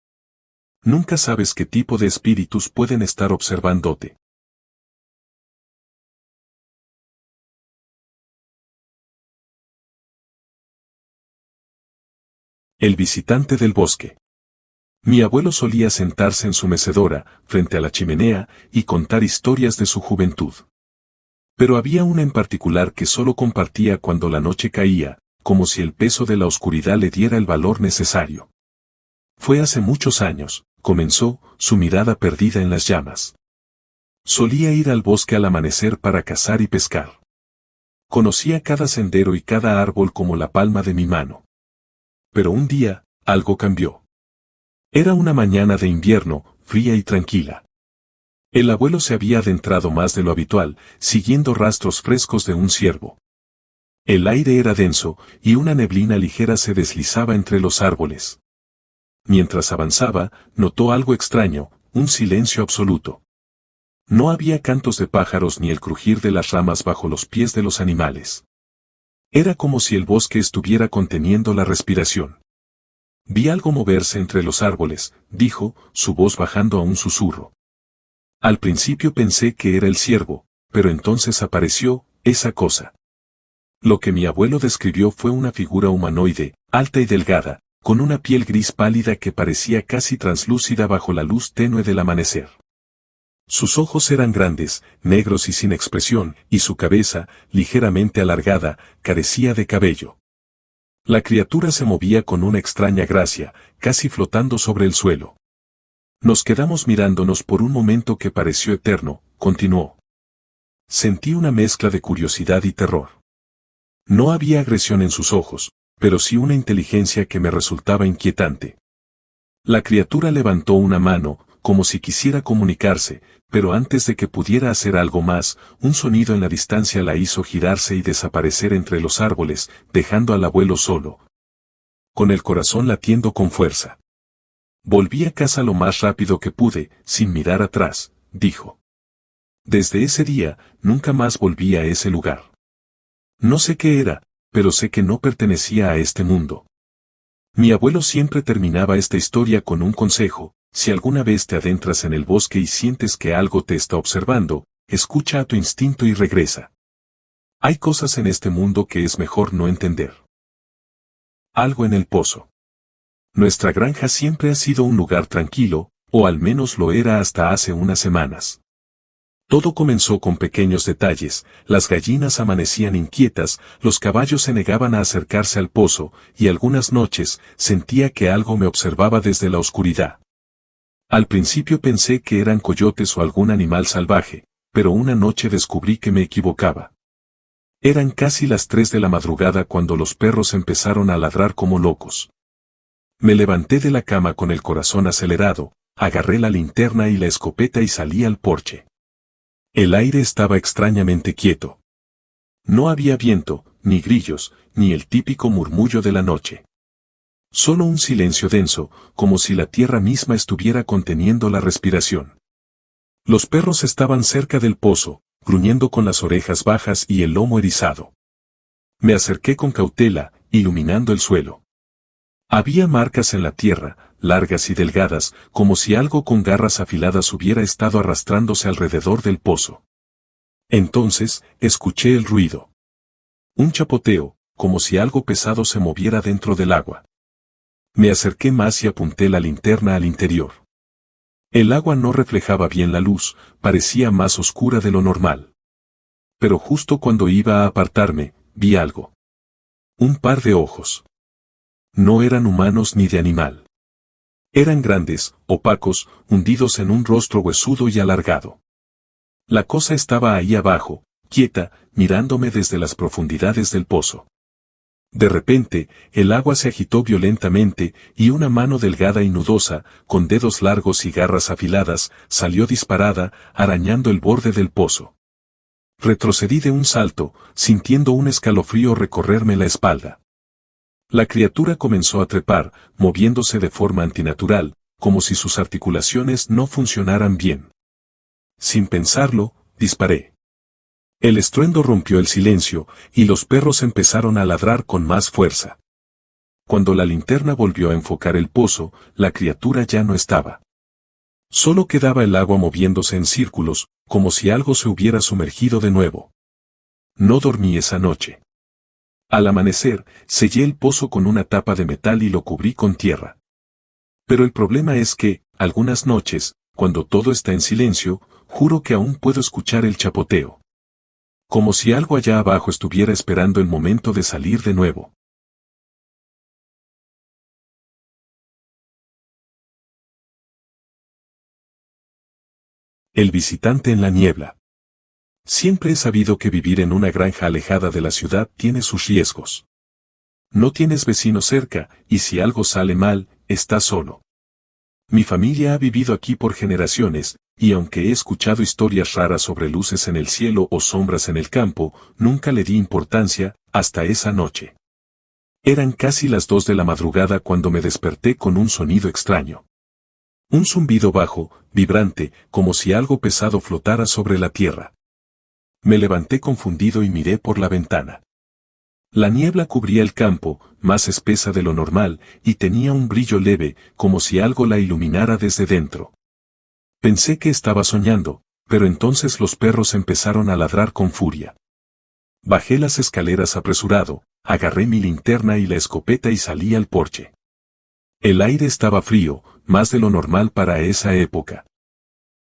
Nunca sabes qué tipo de espíritus pueden estar observándote. El visitante del bosque. Mi abuelo solía sentarse en su mecedora, frente a la chimenea, y contar historias de su juventud. Pero había una en particular que solo compartía cuando la noche caía, como si el peso de la oscuridad le diera el valor necesario. Fue hace muchos años, comenzó, su mirada perdida en las llamas. Solía ir al bosque al amanecer para cazar y pescar. Conocía cada sendero y cada árbol como la palma de mi mano. Pero un día, algo cambió. Era una mañana de invierno, fría y tranquila. El abuelo se había adentrado más de lo habitual, siguiendo rastros frescos de un ciervo. El aire era denso, y una neblina ligera se deslizaba entre los árboles. Mientras avanzaba, notó algo extraño, un silencio absoluto. No había cantos de pájaros ni el crujir de las ramas bajo los pies de los animales. Era como si el bosque estuviera conteniendo la respiración. Vi algo moverse entre los árboles, dijo, su voz bajando a un susurro. Al principio pensé que era el ciervo, pero entonces apareció, esa cosa. Lo que mi abuelo describió fue una figura humanoide, alta y delgada, con una piel gris pálida que parecía casi translúcida bajo la luz tenue del amanecer. Sus ojos eran grandes, negros y sin expresión, y su cabeza, ligeramente alargada, carecía de cabello. La criatura se movía con una extraña gracia, casi flotando sobre el suelo. Nos quedamos mirándonos por un momento que pareció eterno, continuó. Sentí una mezcla de curiosidad y terror. No había agresión en sus ojos, pero sí una inteligencia que me resultaba inquietante. La criatura levantó una mano, como si quisiera comunicarse, pero antes de que pudiera hacer algo más, un sonido en la distancia la hizo girarse y desaparecer entre los árboles, dejando al abuelo solo. Con el corazón latiendo con fuerza. Volví a casa lo más rápido que pude, sin mirar atrás, dijo. Desde ese día, nunca más volví a ese lugar. No sé qué era, pero sé que no pertenecía a este mundo. Mi abuelo siempre terminaba esta historia con un consejo: si alguna vez te adentras en el bosque y sientes que algo te está observando, escucha a tu instinto y regresa. Hay cosas en este mundo que es mejor no entender. Algo en el pozo. Nuestra granja siempre ha sido un lugar tranquilo, o al menos lo era hasta hace unas semanas. Todo comenzó con pequeños detalles, las gallinas amanecían inquietas, los caballos se negaban a acercarse al pozo, y algunas noches sentía que algo me observaba desde la oscuridad. Al principio pensé que eran coyotes o algún animal salvaje, pero una noche descubrí que me equivocaba. Eran casi las 3 de la madrugada cuando los perros empezaron a ladrar como locos. Me levanté de la cama con el corazón acelerado, agarré la linterna y la escopeta y salí al porche. El aire estaba extrañamente quieto. No había viento, ni grillos, ni el típico murmullo de la noche. Solo un silencio denso, como si la tierra misma estuviera conteniendo la respiración. Los perros estaban cerca del pozo, gruñendo con las orejas bajas y el lomo erizado. Me acerqué con cautela, iluminando el suelo. Había marcas en la tierra, largas y delgadas, como si algo con garras afiladas hubiera estado arrastrándose alrededor del pozo. Entonces, escuché el ruido. Un chapoteo, como si algo pesado se moviera dentro del agua. Me acerqué más y apunté la linterna al interior. El agua no reflejaba bien la luz, parecía más oscura de lo normal. Pero justo cuando iba a apartarme, vi algo. Un par de ojos. No eran humanos ni de animal. Eran grandes, opacos, hundidos en un rostro huesudo y alargado. La cosa estaba ahí abajo, quieta, mirándome desde las profundidades del pozo. De repente, el agua se agitó violentamente, y una mano delgada y nudosa, con dedos largos y garras afiladas, salió disparada, arañando el borde del pozo. Retrocedí de un salto, sintiendo un escalofrío recorrerme la espalda. La criatura comenzó a trepar, moviéndose de forma antinatural, como si sus articulaciones no funcionaran bien. Sin pensarlo, disparé. El estruendo rompió el silencio, y los perros empezaron a ladrar con más fuerza. Cuando la linterna volvió a enfocar el pozo, la criatura ya no estaba. Solo quedaba el agua moviéndose en círculos, como si algo se hubiera sumergido de nuevo. No dormí esa noche. Al amanecer, sellé el pozo con una tapa de metal y lo cubrí con tierra. Pero el problema es que, algunas noches, cuando todo está en silencio, juro que aún puedo escuchar el chapoteo. Como si algo allá abajo estuviera esperando el momento de salir de nuevo. El visitante en la niebla. Siempre he sabido que vivir en una granja alejada de la ciudad tiene sus riesgos. No tienes vecinos cerca, y si algo sale mal, estás solo. Mi familia ha vivido aquí por generaciones, y aunque he escuchado historias raras sobre luces en el cielo o sombras en el campo, nunca le di importancia, hasta esa noche. Eran casi las 2 de la madrugada cuando me desperté con un sonido extraño. Un zumbido bajo, vibrante, como si algo pesado flotara sobre la tierra. Me levanté confundido y miré por la ventana. La niebla cubría el campo, más espesa de lo normal, y tenía un brillo leve, como si algo la iluminara desde dentro. Pensé que estaba soñando, pero entonces los perros empezaron a ladrar con furia. Bajé las escaleras apresurado, agarré mi linterna y la escopeta y salí al porche. El aire estaba frío, más de lo normal para esa época.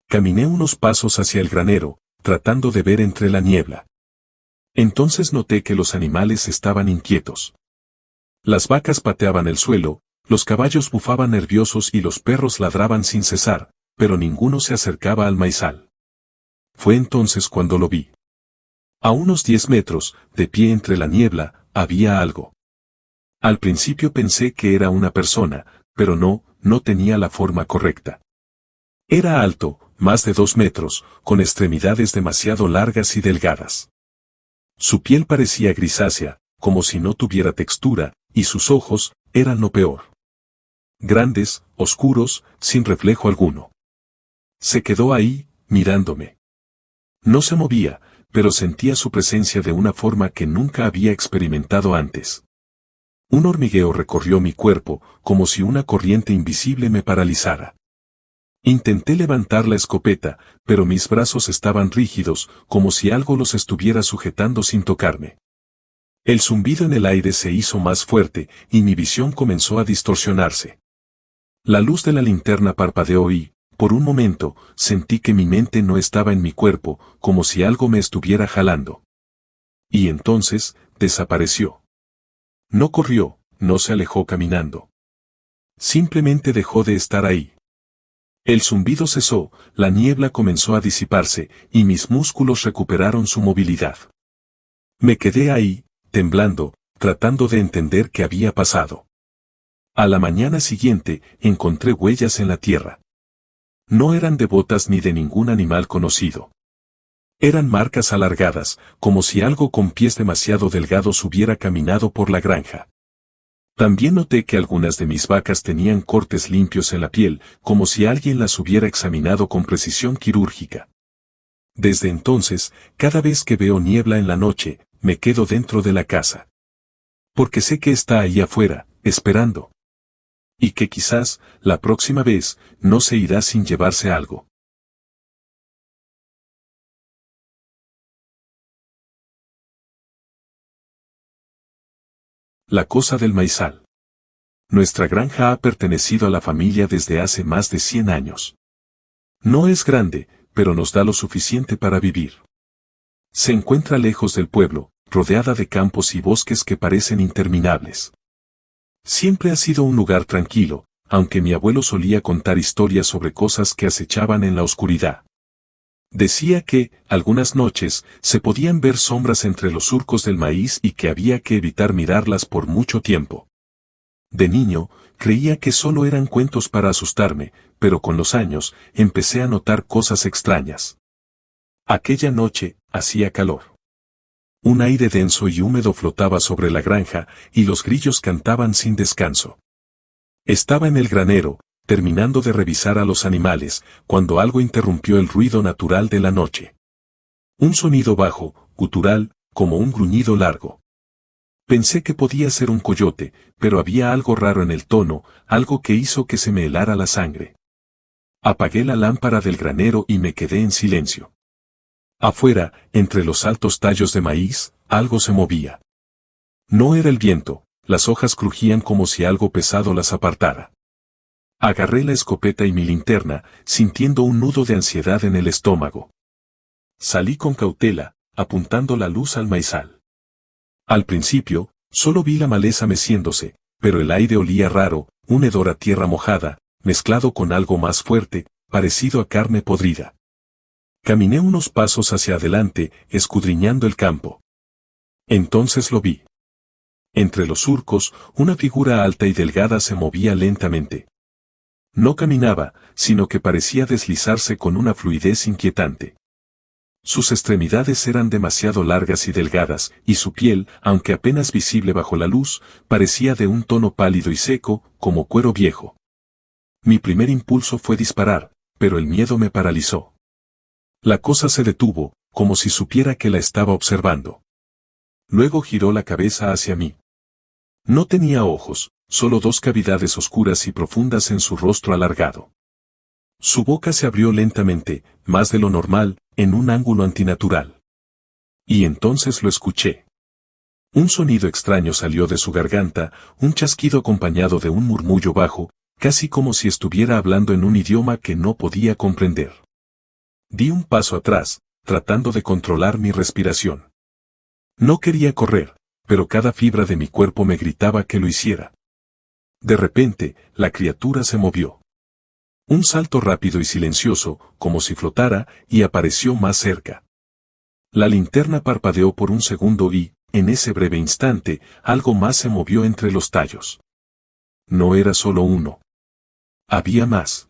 Caminé unos pasos hacia el granero, tratando de ver entre la niebla. Entonces noté que los animales estaban inquietos. Las vacas pateaban el suelo, los caballos bufaban nerviosos y los perros ladraban sin cesar, pero ninguno se acercaba al maizal. Fue entonces cuando lo vi. A unos 10 metros, de pie entre la niebla, había algo. Al principio pensé que era una persona, pero no tenía la forma correcta. Era alto, más de 2 metros, con extremidades demasiado largas y delgadas. Su piel parecía grisácea, como si no tuviera textura, y sus ojos eran lo peor. Grandes, oscuros, sin reflejo alguno. Se quedó ahí, mirándome. No se movía, pero sentía su presencia de una forma que nunca había experimentado antes. Un hormigueo recorrió mi cuerpo, como si una corriente invisible me paralizara. Intenté levantar la escopeta, pero mis brazos estaban rígidos, como si algo los estuviera sujetando sin tocarme. El zumbido en el aire se hizo más fuerte, y mi visión comenzó a distorsionarse. La luz de la linterna parpadeó y, por un momento, sentí que mi mente no estaba en mi cuerpo, como si algo me estuviera jalando. Y entonces, desapareció. No corrió, no se alejó caminando. Simplemente dejó de estar ahí. El zumbido cesó, la niebla comenzó a disiparse, y mis músculos recuperaron su movilidad. Me quedé ahí, temblando, tratando de entender qué había pasado. A la mañana siguiente, encontré huellas en la tierra. No eran de botas ni de ningún animal conocido. Eran marcas alargadas, como si algo con pies demasiado delgados hubiera caminado por la granja. También noté que algunas de mis vacas tenían cortes limpios en la piel, como si alguien las hubiera examinado con precisión quirúrgica. Desde entonces, cada vez que veo niebla en la noche, me quedo dentro de la casa. Porque sé que está ahí afuera, esperando. Y que quizás, la próxima vez, no se irá sin llevarse algo. La cosa del maizal. Nuestra granja ha pertenecido a la familia desde hace más de 100 años. No es grande, pero nos da lo suficiente para vivir. Se encuentra lejos del pueblo, rodeada de campos y bosques que parecen interminables. Siempre ha sido un lugar tranquilo, aunque mi abuelo solía contar historias sobre cosas que acechaban en la oscuridad. Decía que, algunas noches, se podían ver sombras entre los surcos del maíz y que había que evitar mirarlas por mucho tiempo. De niño, creía que solo eran cuentos para asustarme, pero con los años, empecé a notar cosas extrañas. Aquella noche, hacía calor. Un aire denso y húmedo flotaba sobre la granja, y los grillos cantaban sin descanso. Estaba en el granero, terminando de revisar a los animales, cuando algo interrumpió el ruido natural de la noche. Un sonido bajo, gutural, como un gruñido largo. Pensé que podía ser un coyote, pero había algo raro en el tono, algo que hizo que se me helara la sangre. Apagué la lámpara del granero y me quedé en silencio. Afuera, entre los altos tallos de maíz, algo se movía. No era el viento, las hojas crujían como si algo pesado las apartara. Agarré la escopeta y mi linterna, sintiendo un nudo de ansiedad en el estómago. Salí con cautela, apuntando la luz al maizal. Al principio, solo vi la maleza meciéndose, pero el aire olía raro, un hedor a tierra mojada, mezclado con algo más fuerte, parecido a carne podrida. Caminé unos pasos hacia adelante, escudriñando el campo. Entonces lo vi. Entre los surcos, una figura alta y delgada se movía lentamente. No caminaba, sino que parecía deslizarse con una fluidez inquietante. Sus extremidades eran demasiado largas y delgadas, y su piel, aunque apenas visible bajo la luz, parecía de un tono pálido y seco, como cuero viejo. Mi primer impulso fue disparar, pero el miedo me paralizó. La cosa se detuvo, como si supiera que la estaba observando. Luego giró la cabeza hacia mí. No tenía ojos, solo dos cavidades oscuras y profundas en su rostro alargado. Su boca se abrió lentamente, más de lo normal, en un ángulo antinatural. Y entonces lo escuché. Un sonido extraño salió de su garganta, un chasquido acompañado de un murmullo bajo, casi como si estuviera hablando en un idioma que no podía comprender. Di un paso atrás, tratando de controlar mi respiración. No quería correr, pero cada fibra de mi cuerpo me gritaba que lo hiciera. De repente, la criatura se movió. Un salto rápido y silencioso, como si flotara, y apareció más cerca. La linterna parpadeó por un segundo y, en ese breve instante, algo más se movió entre los tallos. No era solo uno. Había más.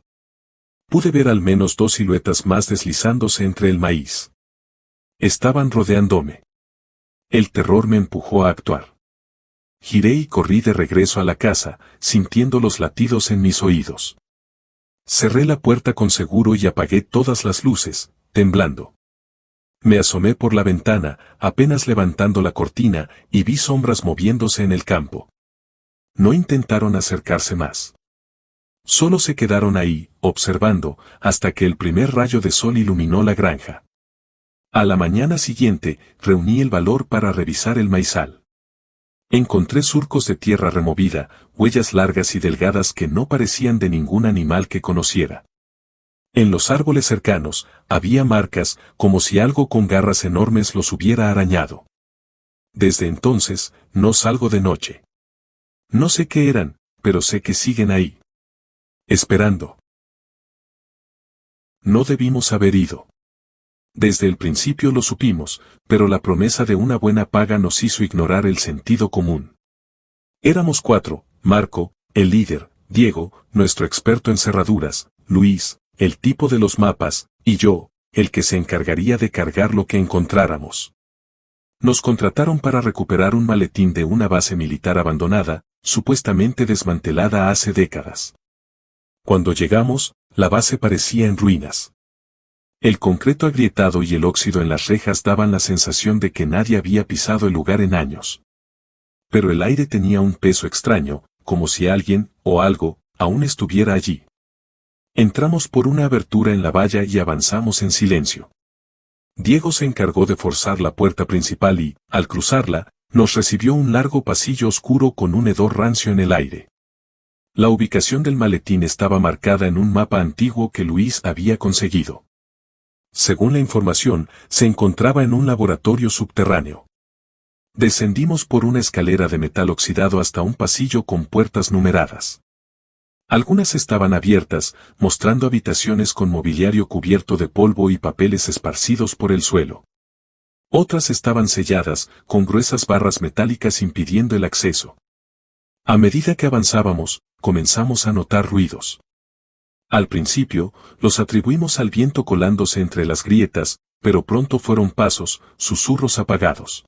Pude ver al menos dos siluetas más deslizándose entre el maíz. Estaban rodeándome. El terror me empujó a actuar. Giré y corrí de regreso a la casa, sintiendo los latidos en mis oídos. Cerré la puerta con seguro y apagué todas las luces, temblando. Me asomé por la ventana, apenas levantando la cortina, y vi sombras moviéndose en el campo. No intentaron acercarse más. Solo se quedaron ahí, observando, hasta que el primer rayo de sol iluminó la granja. A la mañana siguiente, reuní el valor para revisar el maizal. Encontré surcos de tierra removida, huellas largas y delgadas que no parecían de ningún animal que conociera. En los árboles cercanos, había marcas, como si algo con garras enormes los hubiera arañado. Desde entonces, no salgo de noche. No sé qué eran, pero sé que siguen ahí. Esperando. No debimos haber ido. Desde el principio lo supimos, pero la promesa de una buena paga nos hizo ignorar el sentido común. Éramos 4, Marco, el líder, Diego, nuestro experto en cerraduras, Luis, el tipo de los mapas, y yo, el que se encargaría de cargar lo que encontráramos. Nos contrataron para recuperar un maletín de una base militar abandonada, supuestamente desmantelada hace décadas. Cuando llegamos, la base parecía en ruinas. El concreto agrietado y el óxido en las rejas daban la sensación de que nadie había pisado el lugar en años. Pero el aire tenía un peso extraño, como si alguien, o algo, aún estuviera allí. Entramos por una abertura en la valla y avanzamos en silencio. Diego se encargó de forzar la puerta principal y, al cruzarla, nos recibió un largo pasillo oscuro con un hedor rancio en el aire. La ubicación del maletín estaba marcada en un mapa antiguo que Luis había conseguido. Según la información, se encontraba en un laboratorio subterráneo. Descendimos por una escalera de metal oxidado hasta un pasillo con puertas numeradas. Algunas estaban abiertas, mostrando habitaciones con mobiliario cubierto de polvo y papeles esparcidos por el suelo. Otras estaban selladas, con gruesas barras metálicas impidiendo el acceso. A medida que avanzábamos, comenzamos a notar ruidos. Al principio, los atribuimos al viento colándose entre las grietas, pero pronto fueron pasos, susurros apagados.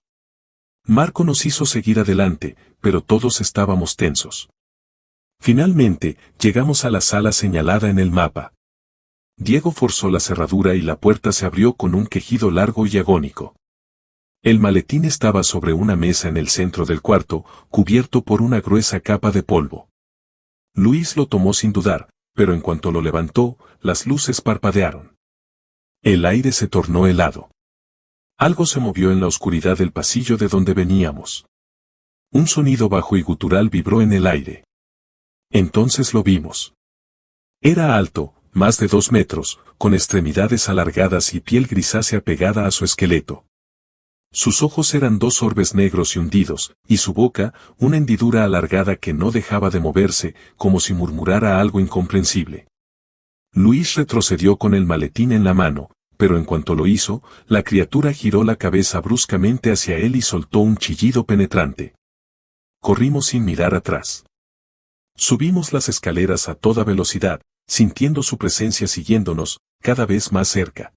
Marco nos hizo seguir adelante, pero todos estábamos tensos. Finalmente, llegamos a la sala señalada en el mapa. Diego forzó la cerradura y la puerta se abrió con un quejido largo y agónico. El maletín estaba sobre una mesa en el centro del cuarto, cubierto por una gruesa capa de polvo. Luis lo tomó sin dudar, pero en cuanto lo levantó, las luces parpadearon. El aire se tornó helado. Algo se movió en la oscuridad del pasillo de donde veníamos. Un sonido bajo y gutural vibró en el aire. Entonces lo vimos. Era alto, más de 2 metros, con extremidades alargadas y piel grisácea pegada a su esqueleto. Sus ojos eran 2 orbes negros y hundidos, y su boca, una hendidura alargada que no dejaba de moverse, como si murmurara algo incomprensible. Luis retrocedió con el maletín en la mano, pero en cuanto lo hizo, la criatura giró la cabeza bruscamente hacia él y soltó un chillido penetrante. Corrimos sin mirar atrás. Subimos las escaleras a toda velocidad, sintiendo su presencia siguiéndonos, cada vez más cerca.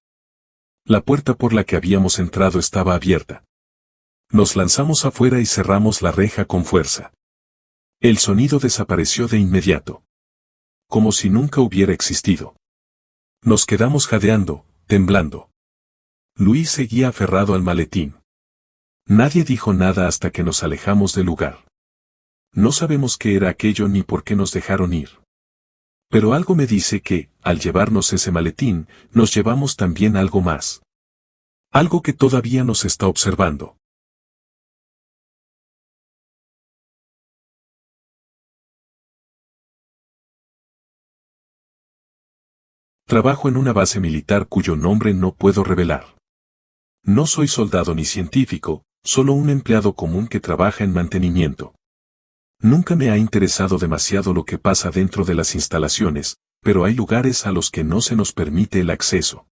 La puerta por la que habíamos entrado estaba abierta. Nos lanzamos afuera y cerramos la reja con fuerza. El sonido desapareció de inmediato. Como si nunca hubiera existido. Nos quedamos jadeando, temblando. Luis seguía aferrado al maletín. Nadie dijo nada hasta que nos alejamos del lugar. No sabemos qué era aquello ni por qué nos dejaron ir. Pero algo me dice que, al llevarnos ese maletín, nos llevamos también algo más. Algo que todavía nos está observando. Trabajo en una base militar cuyo nombre no puedo revelar. No soy soldado ni científico, solo un empleado común que trabaja en mantenimiento. Nunca me ha interesado demasiado lo que pasa dentro de las instalaciones, pero hay lugares a los que no se nos permite el acceso.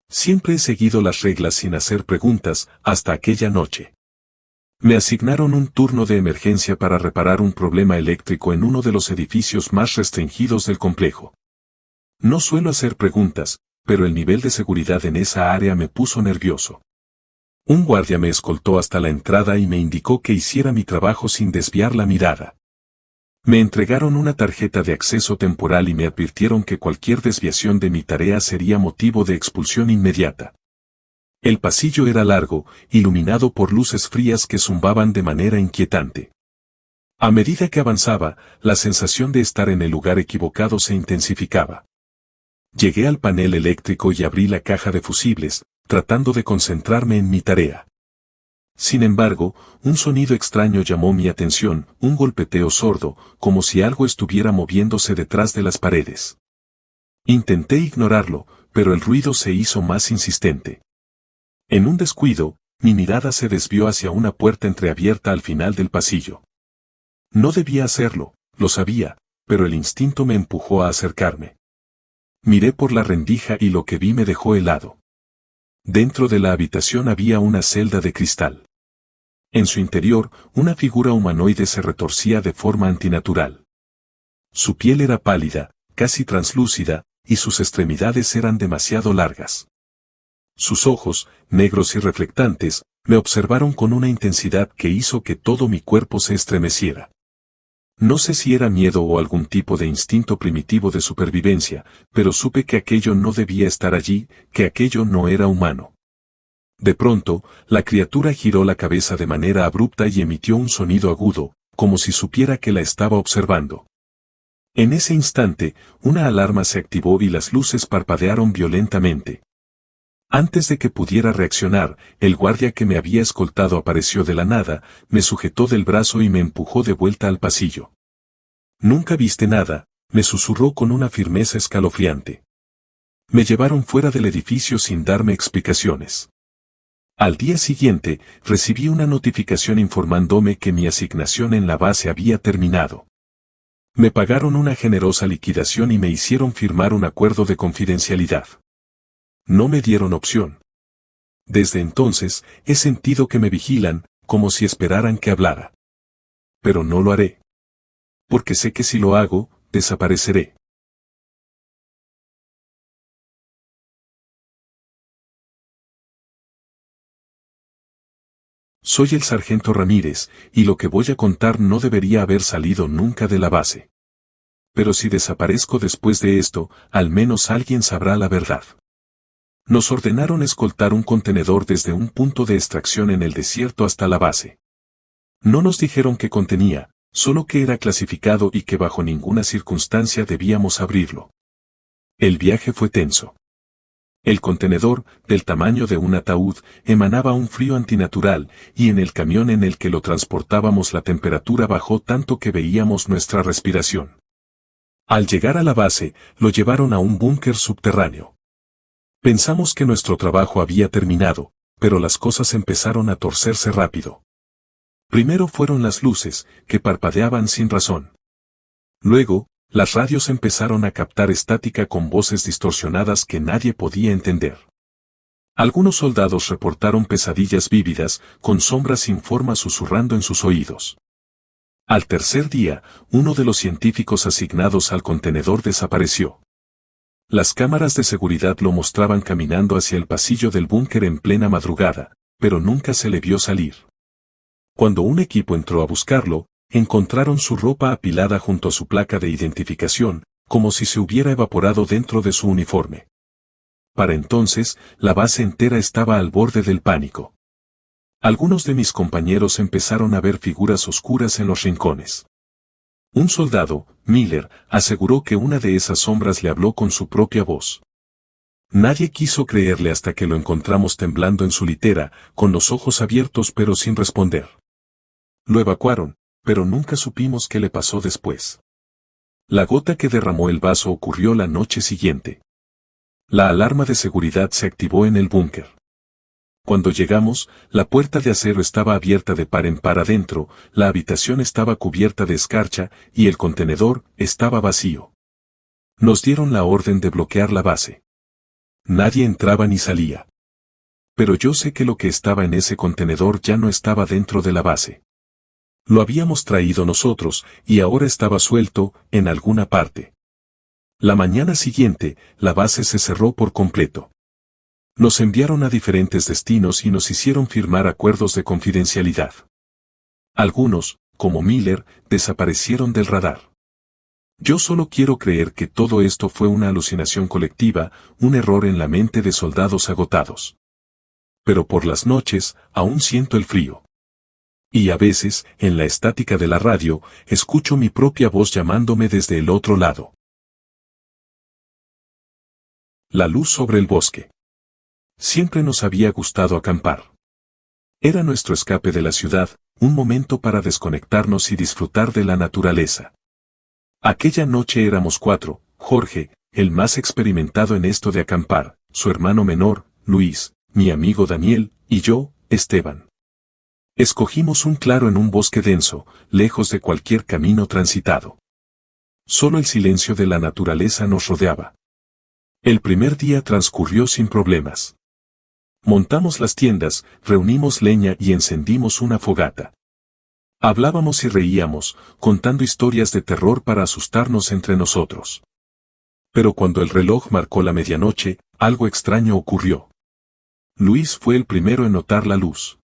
Siempre he seguido las reglas sin hacer preguntas, hasta aquella noche. Me asignaron un turno de emergencia para reparar un problema eléctrico en uno de los edificios más restringidos del complejo. No suelo hacer preguntas, pero el nivel de seguridad en esa área me puso nervioso. Un guardia me escoltó hasta la entrada y me indicó que hiciera mi trabajo sin desviar la mirada. Me entregaron una tarjeta de acceso temporal y me advirtieron que cualquier desviación de mi tarea sería motivo de expulsión inmediata. El pasillo era largo, iluminado por luces frías que zumbaban de manera inquietante. A medida que avanzaba, la sensación de estar en el lugar equivocado se intensificaba. Llegué al panel eléctrico y abrí la caja de fusibles, tratando de concentrarme en mi tarea. Sin embargo, un sonido extraño llamó mi atención, un golpeteo sordo, como si algo estuviera moviéndose detrás de las paredes. Intenté ignorarlo, pero el ruido se hizo más insistente. En un descuido, mi mirada se desvió hacia una puerta entreabierta al final del pasillo. No debía hacerlo, lo sabía, pero el instinto me empujó a acercarme. Miré por la rendija y lo que vi me dejó helado. Dentro de la habitación había una celda de cristal. En su interior, una figura humanoide se retorcía de forma antinatural. Su piel era pálida, casi translúcida, y sus extremidades eran demasiado largas. Sus ojos, negros y reflectantes, me observaron con una intensidad que hizo que todo mi cuerpo se estremeciera. No sé si era miedo o algún tipo de instinto primitivo de supervivencia, pero supe que aquello no debía estar allí, que aquello no era humano. De pronto, la criatura giró la cabeza de manera abrupta y emitió un sonido agudo, como si supiera que la estaba observando. En ese instante, una alarma se activó y las luces parpadearon violentamente. Antes de que pudiera reaccionar, el guardia que me había escoltado apareció de la nada, me sujetó del brazo y me empujó de vuelta al pasillo. «Nunca viste nada», me susurró con una firmeza escalofriante. Me llevaron fuera del edificio sin darme explicaciones. Al día siguiente, recibí una notificación informándome que mi asignación en la base había terminado. Me pagaron una generosa liquidación y me hicieron firmar un acuerdo de confidencialidad. No me dieron opción. Desde entonces, he sentido que me vigilan, como si esperaran que hablara. Pero no lo haré. Porque sé que si lo hago, desapareceré. Soy el sargento Ramírez, y lo que voy a contar no debería haber salido nunca de la base. Pero si desaparezco después de esto, al menos alguien sabrá la verdad. Nos ordenaron escoltar un contenedor desde un punto de extracción en el desierto hasta la base. No nos dijeron qué contenía, solo que era clasificado y que bajo ninguna circunstancia debíamos abrirlo. El viaje fue tenso. El contenedor, del tamaño de un ataúd, emanaba un frío antinatural, y en el camión en el que lo transportábamos la temperatura bajó tanto que veíamos nuestra respiración. Al llegar a la base, lo llevaron a un búnker subterráneo. Pensamos que nuestro trabajo había terminado, pero las cosas empezaron a torcerse rápido. Primero fueron las luces, que parpadeaban sin razón. Luego, las radios empezaron a captar estática con voces distorsionadas que nadie podía entender. Algunos soldados reportaron pesadillas vívidas, con sombras sin forma susurrando en sus oídos. Al tercer día, uno de los científicos asignados al contenedor desapareció. Las cámaras de seguridad lo mostraban caminando hacia el pasillo del búnker en plena madrugada, pero nunca se le vio salir. Cuando un equipo entró a buscarlo, encontraron su ropa apilada junto a su placa de identificación, como si se hubiera evaporado dentro de su uniforme. Para entonces, la base entera estaba al borde del pánico. Algunos de mis compañeros empezaron a ver figuras oscuras en los rincones. Un soldado, Miller, aseguró que una de esas sombras le habló con su propia voz. Nadie quiso creerle hasta que lo encontramos temblando en su litera, con los ojos abiertos pero sin responder. Lo evacuaron, pero nunca supimos qué le pasó después. La gota que derramó el vaso ocurrió la noche siguiente. La alarma de seguridad se activó en el búnker. Cuando llegamos, la puerta de acero estaba abierta de par en par adentro, la habitación estaba cubierta de escarcha y el contenedor estaba vacío. Nos dieron la orden de bloquear la base. Nadie entraba ni salía. Pero yo sé que lo que estaba en ese contenedor ya no estaba dentro de la base. Lo habíamos traído nosotros, y ahora estaba suelto, en alguna parte. La mañana siguiente, la base se cerró por completo. Nos enviaron a diferentes destinos y nos hicieron firmar acuerdos de confidencialidad. Algunos, como Miller, desaparecieron del radar. Yo solo quiero creer que todo esto fue una alucinación colectiva, un error en la mente de soldados agotados. Pero por las noches, aún siento el frío. Y a veces, en la estática de la radio, escucho mi propia voz llamándome desde el otro lado. La luz sobre el bosque. Siempre nos había gustado acampar. Era nuestro escape de la ciudad, un momento para desconectarnos y disfrutar de la naturaleza. Aquella noche éramos 4, Jorge, el más experimentado en esto de acampar, su hermano menor, Luis, mi amigo Daniel, y yo, Esteban. Escogimos un claro en un bosque denso, lejos de cualquier camino transitado. Solo el silencio de la naturaleza nos rodeaba. El primer día transcurrió sin problemas. Montamos las tiendas, reunimos leña y encendimos una fogata. Hablábamos y reíamos, contando historias de terror para asustarnos entre nosotros. Pero cuando el reloj marcó la medianoche, algo extraño ocurrió. Luis fue el primero en notar la luz.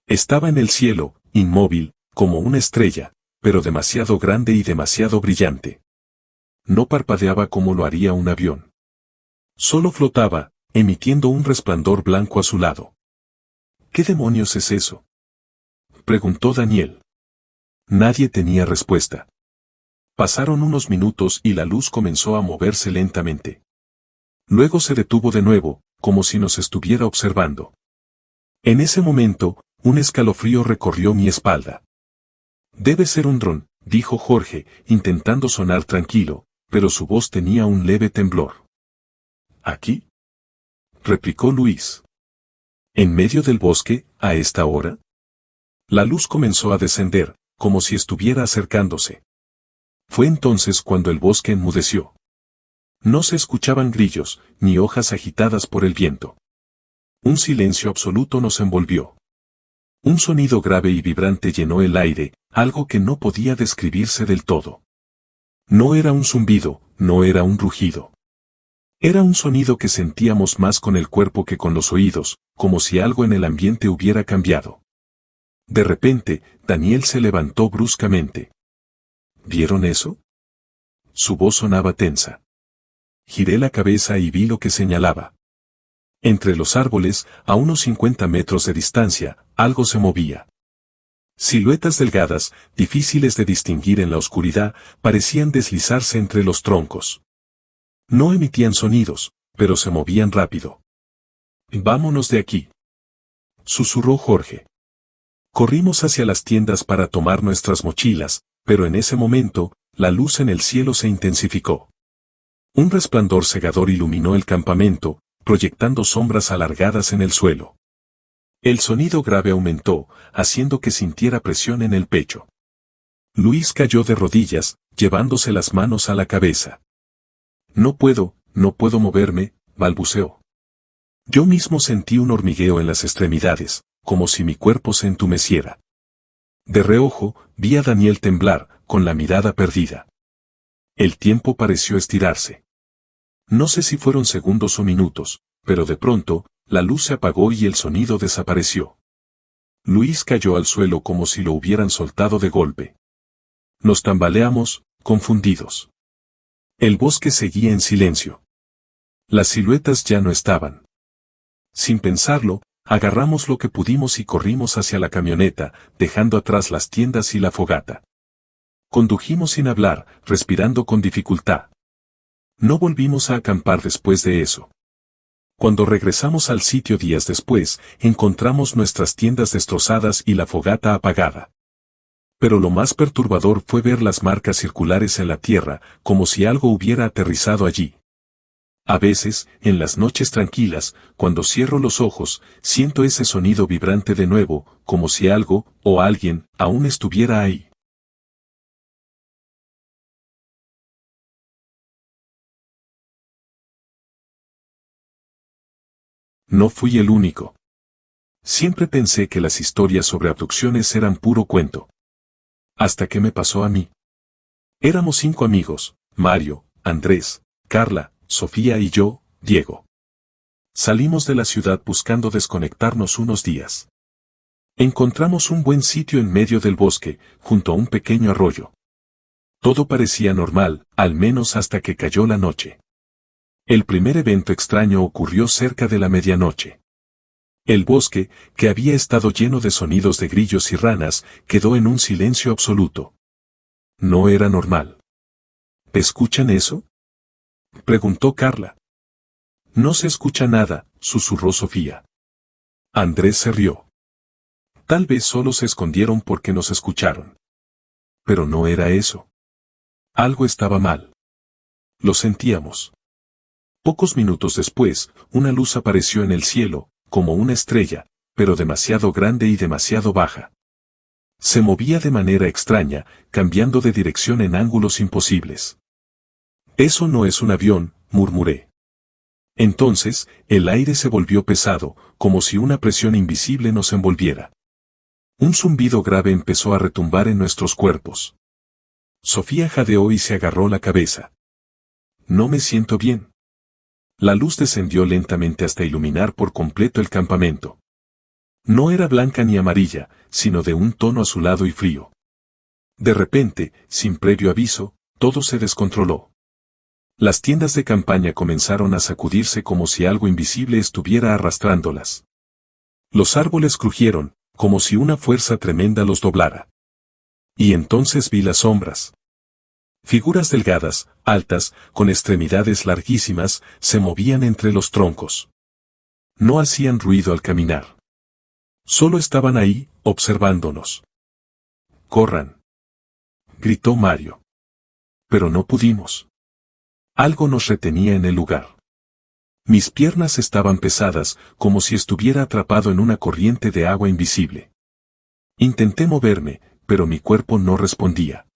Estaba en el cielo, inmóvil, como una estrella, pero demasiado grande y demasiado brillante. No parpadeaba como lo haría un avión. Solo flotaba, emitiendo un resplandor blanco a su lado. ¿Qué demonios es eso?, preguntó Daniel. Nadie tenía respuesta. Pasaron unos minutos y la luz comenzó a moverse lentamente. Luego se detuvo de nuevo, como si nos estuviera observando. En ese momento, un escalofrío recorrió mi espalda. Debe ser un dron, dijo Jorge, intentando sonar tranquilo, pero su voz tenía un leve temblor. ¿Aquí?, replicó Luis. ¿En medio del bosque, a esta hora? La luz comenzó a descender, como si estuviera acercándose. Fue entonces cuando el bosque enmudeció. No se escuchaban grillos, ni hojas agitadas por el viento. Un silencio absoluto nos envolvió. Un sonido grave y vibrante llenó el aire, algo que no podía describirse del todo. No era un zumbido, no era un rugido. Era un sonido que sentíamos más con el cuerpo que con los oídos, como si algo en el ambiente hubiera cambiado. De repente, Daniel se levantó bruscamente. ¿Vieron eso?, su voz sonaba tensa. Giré la cabeza y vi lo que señalaba. Entre los árboles, a unos 50 metros de distancia, algo se movía. Siluetas delgadas, difíciles de distinguir en la oscuridad, parecían deslizarse entre los troncos. No emitían sonidos, pero se movían rápido. «Vámonos de aquí», susurró Jorge. Corrimos hacia las tiendas para tomar nuestras mochilas, pero en ese momento, la luz en el cielo se intensificó. Un resplandor cegador iluminó el campamento, proyectando sombras alargadas en el suelo. El sonido grave aumentó, haciendo que sintiera presión en el pecho. Luis cayó de rodillas, llevándose las manos a la cabeza. No puedo moverme», balbuceó. Yo mismo sentí un hormigueo en las extremidades, como si mi cuerpo se entumeciera. De reojo, vi a Daniel temblar, con la mirada perdida. El tiempo pareció estirarse. No sé si fueron segundos o minutos, pero de pronto, la luz se apagó y el sonido desapareció. Luis cayó al suelo como si lo hubieran soltado de golpe. Nos tambaleamos, confundidos. El bosque seguía en silencio. Las siluetas ya no estaban. Sin pensarlo, agarramos lo que pudimos y corrimos hacia la camioneta, dejando atrás las tiendas y la fogata. Condujimos sin hablar, respirando con dificultad. No volvimos a acampar después de eso. Cuando regresamos al sitio días después, encontramos nuestras tiendas destrozadas y la fogata apagada. Pero lo más perturbador fue ver las marcas circulares en la tierra, como si algo hubiera aterrizado allí. A veces, en las noches tranquilas, cuando cierro los ojos, siento ese sonido vibrante de nuevo, como si algo, o alguien, aún estuviera ahí. No fui el único. Siempre pensé que las historias sobre abducciones eran puro cuento. Hasta que me pasó a mí. Éramos 5 amigos, Mario, Andrés, Carla, Sofía y yo, Diego. Salimos de la ciudad buscando desconectarnos unos días. Encontramos un buen sitio en medio del bosque, junto a un pequeño arroyo. Todo parecía normal, al menos hasta que cayó la noche. El primer evento extraño ocurrió cerca de la medianoche. El bosque, que había estado lleno de sonidos de grillos y ranas, quedó en un silencio absoluto. No era normal. ¿Escuchan eso?, preguntó Carla. No se escucha nada, susurró Sofía. Andrés se rió. Tal vez solo se escondieron porque nos escucharon. Pero no era eso. Algo estaba mal. Lo sentíamos. Pocos minutos después, una luz apareció en el cielo, como una estrella, pero demasiado grande y demasiado baja. Se movía de manera extraña, cambiando de dirección en ángulos imposibles. Eso no es un avión, murmuré. Entonces, el aire se volvió pesado, como si una presión invisible nos envolviera. Un zumbido grave empezó a retumbar en nuestros cuerpos. Sofía jadeó y se agarró la cabeza. No me siento bien. La luz descendió lentamente hasta iluminar por completo el campamento. No era blanca ni amarilla, sino de un tono azulado y frío. De repente, sin previo aviso, todo se descontroló. Las tiendas de campaña comenzaron a sacudirse como si algo invisible estuviera arrastrándolas. Los árboles crujieron, como si una fuerza tremenda los doblara. Y entonces vi las sombras. Figuras delgadas, altas, con extremidades larguísimas, se movían entre los troncos. No hacían ruido al caminar. Solo estaban ahí, observándonos. «¡Corran!», gritó Mario. Pero no pudimos. Algo nos retenía en el lugar. Mis piernas estaban pesadas, como si estuviera atrapado en una corriente de agua invisible. Intenté moverme, pero mi cuerpo no respondía.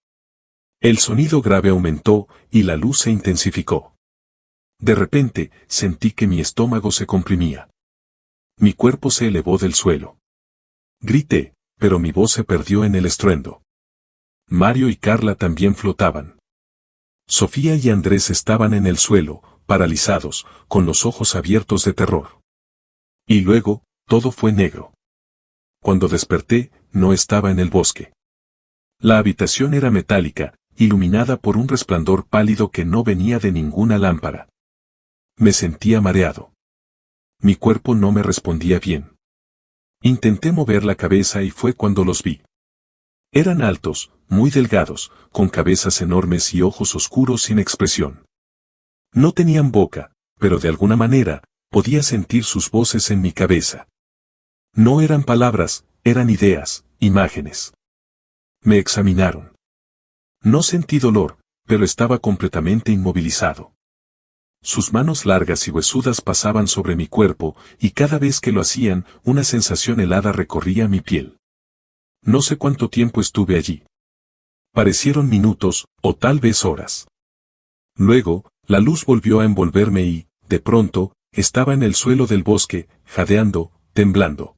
El sonido grave aumentó, y la luz se intensificó. De repente, sentí que mi estómago se comprimía. Mi cuerpo se elevó del suelo. Grité, pero mi voz se perdió en el estruendo. Mario y Carla también flotaban. Sofía y Andrés estaban en el suelo, paralizados, con los ojos abiertos de terror. Y luego, todo fue negro. Cuando desperté, no estaba en el bosque. La habitación era metálica, iluminada por un resplandor pálido que no venía de ninguna lámpara. Me sentía mareado. Mi cuerpo no me respondía bien. Intenté mover la cabeza y fue cuando los vi. Eran altos, muy delgados, con cabezas enormes y ojos oscuros sin expresión. No tenían boca, pero de alguna manera, podía sentir sus voces en mi cabeza. No eran palabras, eran ideas, imágenes. Me examinaron. No sentí dolor, pero estaba completamente inmovilizado. Sus manos largas y huesudas pasaban sobre mi cuerpo, y cada vez que lo hacían, una sensación helada recorría mi piel. No sé cuánto tiempo estuve allí. Parecieron minutos, o tal vez horas. Luego, la luz volvió a envolverme y, de pronto, estaba en el suelo del bosque, jadeando, temblando.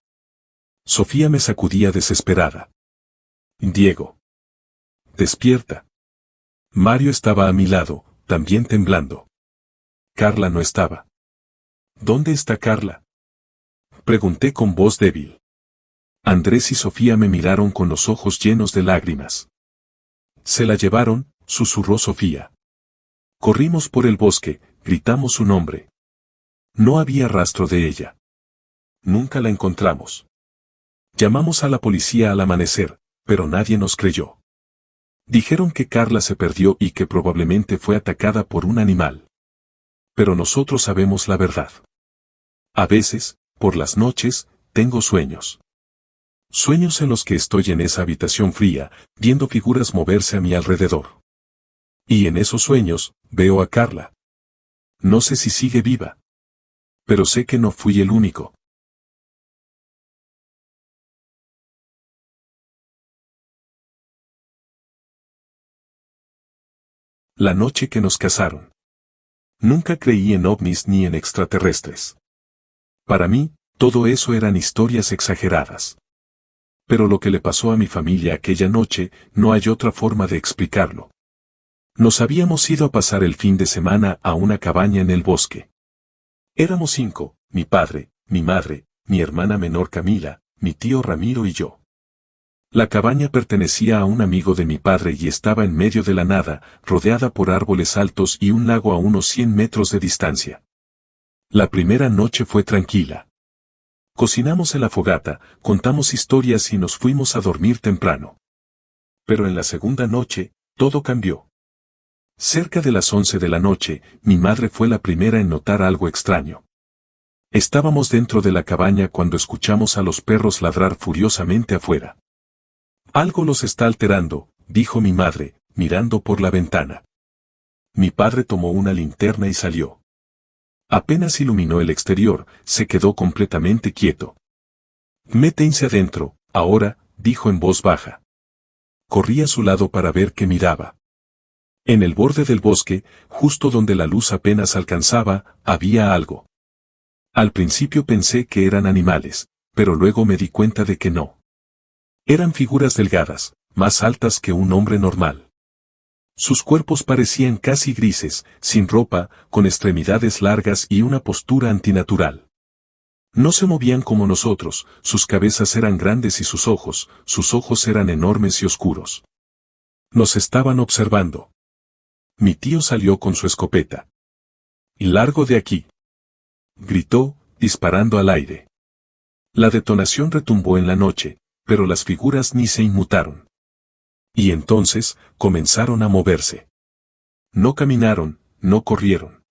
Sofía me sacudía desesperada. Diego. Despierta. Mario estaba a mi lado, también temblando. Carla no estaba. ¿Dónde está Carla? Pregunté con voz débil. Andrés y Sofía me miraron con los ojos llenos de lágrimas. Se la llevaron, susurró Sofía. Corrimos por el bosque, gritamos su nombre. No había rastro de ella. Nunca la encontramos. Llamamos a la policía al amanecer, pero nadie nos creyó. Dijeron que Carla se perdió y que probablemente fue atacada por un animal. Pero nosotros sabemos la verdad. A veces, por las noches, tengo sueños. Sueños en los que estoy en esa habitación fría, viendo figuras moverse a mi alrededor. Y en esos sueños, veo a Carla. No sé si sigue viva. Pero sé que no fui el único. La noche que nos casaron. Nunca creí en ovnis ni en extraterrestres. Para mí, todo eso eran historias exageradas. Pero lo que le pasó a mi familia aquella noche, no hay otra forma de explicarlo. Nos habíamos ido a pasar el fin de semana a una cabaña en el bosque. Éramos 5, mi padre, mi madre, mi hermana menor Camila, mi tío Ramiro y yo. La cabaña pertenecía a un amigo de mi padre y estaba en medio de la nada, rodeada por árboles altos y un lago a unos 100 metros de distancia. La primera noche fue tranquila. Cocinamos en la fogata, contamos historias y nos fuimos a dormir temprano. Pero en la segunda noche, todo cambió. Cerca de las 11 de la noche, mi madre fue la primera en notar algo extraño. Estábamos dentro de la cabaña cuando escuchamos a los perros ladrar furiosamente afuera. Algo los está alterando, dijo mi madre, mirando por la ventana. Mi padre tomó una linterna y salió. Apenas iluminó el exterior, se quedó completamente quieto. Métense adentro, ahora, dijo en voz baja. Corrí a su lado para ver qué miraba. En el borde del bosque, justo donde la luz apenas alcanzaba, había algo. Al principio pensé que eran animales, pero luego me di cuenta de que no. Eran figuras delgadas, más altas que un hombre normal. Sus cuerpos parecían casi grises, sin ropa, con extremidades largas y una postura antinatural. No se movían como nosotros, sus cabezas eran grandes y sus ojos eran enormes y oscuros. Nos estaban observando. Mi tío salió con su escopeta. «Y largo de aquí», gritó, disparando al aire. La detonación retumbó en la noche, pero las figuras ni se inmutaron. Y entonces, comenzaron a moverse. No caminaron, no corrieron.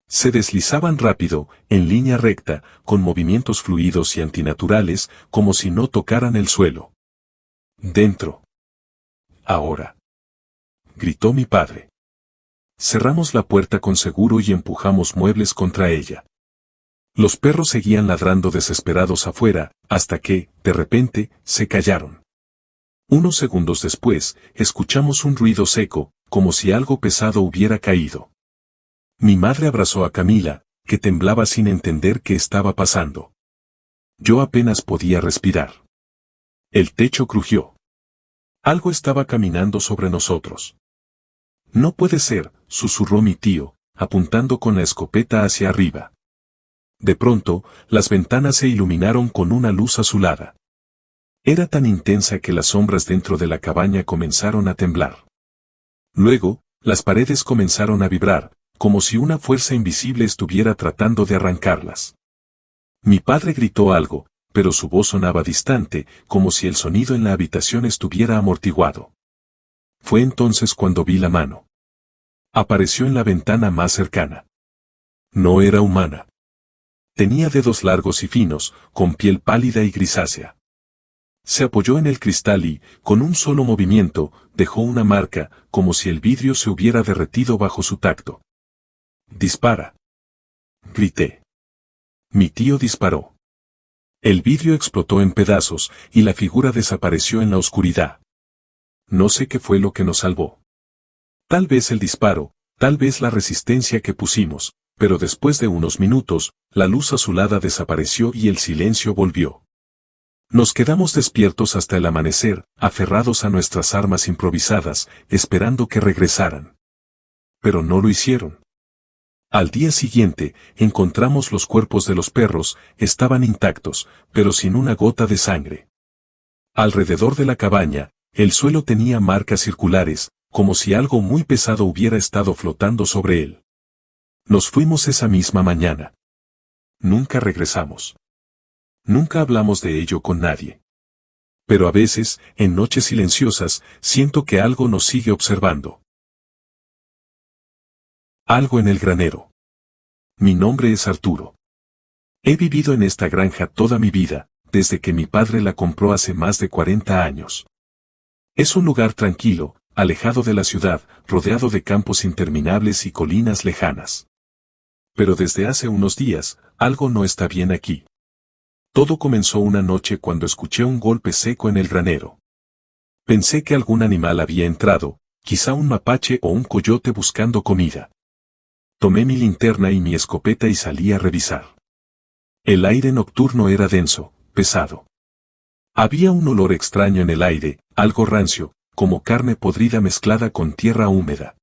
Se deslizaban rápido, en línea recta, con movimientos fluidos y antinaturales, como si no tocaran el suelo. «Dentro. Ahora», gritó mi padre. Cerramos la puerta con seguro y empujamos muebles contra ella. Los perros seguían ladrando desesperados afuera, hasta que, de repente, se callaron. Unos segundos después, escuchamos un ruido seco, como si algo pesado hubiera caído. Mi madre abrazó a Camila, que temblaba sin entender qué estaba pasando. Yo apenas podía respirar. El techo crujió. Algo estaba caminando sobre nosotros. «No puede ser», susurró mi tío, apuntando con la escopeta hacia arriba. De pronto, las ventanas se iluminaron con una luz azulada. Era tan intensa que las sombras dentro de la cabaña comenzaron a temblar. Luego, las paredes comenzaron a vibrar, como si una fuerza invisible estuviera tratando de arrancarlas. Mi padre gritó algo, pero su voz sonaba distante, como si el sonido en la habitación estuviera amortiguado. Fue entonces cuando vi la mano. Apareció en la ventana más cercana. No era humana. Tenía dedos largos y finos, con piel pálida y grisácea. Se apoyó en el cristal y, con un solo movimiento, dejó una marca, como si el vidrio se hubiera derretido bajo su tacto. «Dispara», grité. Mi tío disparó. El vidrio explotó en pedazos, y la figura desapareció en la oscuridad. No sé qué fue lo que nos salvó. Tal vez el disparo, tal vez la resistencia que pusimos, pero después de unos minutos, la luz azulada desapareció y el silencio volvió. Nos quedamos despiertos hasta el amanecer, aferrados a nuestras armas improvisadas, esperando que regresaran. Pero no lo hicieron. Al día siguiente, encontramos los cuerpos de los perros, estaban intactos, pero sin una gota de sangre. Alrededor de la cabaña, el suelo tenía marcas circulares, como si algo muy pesado hubiera estado flotando sobre él. Nos fuimos esa misma mañana. Nunca regresamos. Nunca hablamos de ello con nadie. Pero a veces, en noches silenciosas, siento que algo nos sigue observando. Algo en el granero. Mi nombre es Arturo. He vivido en esta granja toda mi vida, desde que mi padre la compró hace más de 40 años. Es un lugar tranquilo, alejado de la ciudad, rodeado de campos interminables y colinas lejanas. Pero desde hace unos días, algo no está bien aquí. Todo comenzó una noche cuando escuché un golpe seco en el granero. Pensé que algún animal había entrado, quizá un mapache o un coyote buscando comida. Tomé mi linterna y mi escopeta y salí a revisar. El aire nocturno era denso, pesado. Había un olor extraño en el aire, algo rancio, como carne podrida mezclada con tierra húmeda.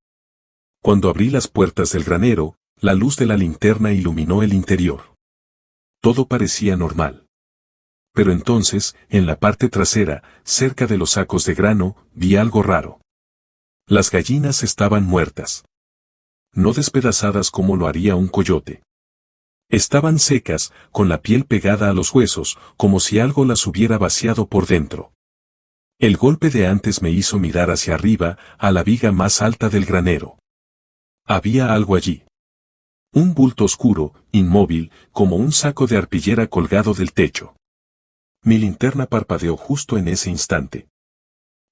Cuando abrí las puertas del granero, la luz de la linterna iluminó el interior. Todo parecía normal. Pero entonces, en la parte trasera, cerca de los sacos de grano, vi algo raro. Las gallinas estaban muertas. No despedazadas como lo haría un coyote. Estaban secas, con la piel pegada a los huesos, como si algo las hubiera vaciado por dentro. El golpe de antes me hizo mirar hacia arriba, a la viga más alta del granero. Había algo allí. Un bulto oscuro, inmóvil, como un saco de arpillera colgado del techo. Mi linterna parpadeó justo en ese instante.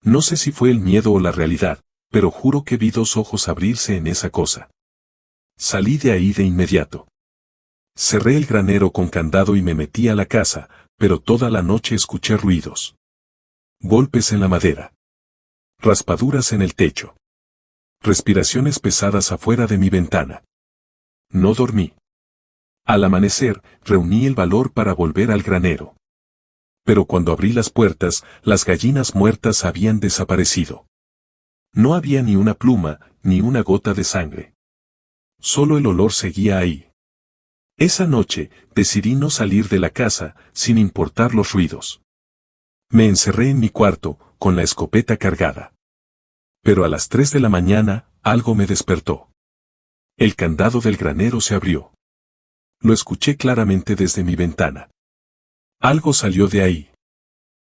No sé si fue el miedo o la realidad, pero juro que vi dos ojos abrirse en esa cosa. Salí de ahí de inmediato. Cerré el granero con candado y me metí a la casa, pero toda la noche escuché ruidos. Golpes en la madera. Raspaduras en el techo. Respiraciones pesadas afuera de mi ventana. No dormí. Al amanecer, reuní el valor para volver al granero. Pero cuando abrí las puertas, las gallinas muertas habían desaparecido. No había ni una pluma, ni una gota de sangre. Solo el olor seguía ahí. Esa noche, decidí no salir de la casa, sin importar los ruidos. Me encerré en mi cuarto, con la escopeta cargada. Pero a las 3 de la mañana, algo me despertó. El candado del granero se abrió. Lo escuché claramente desde mi ventana. Algo salió de ahí.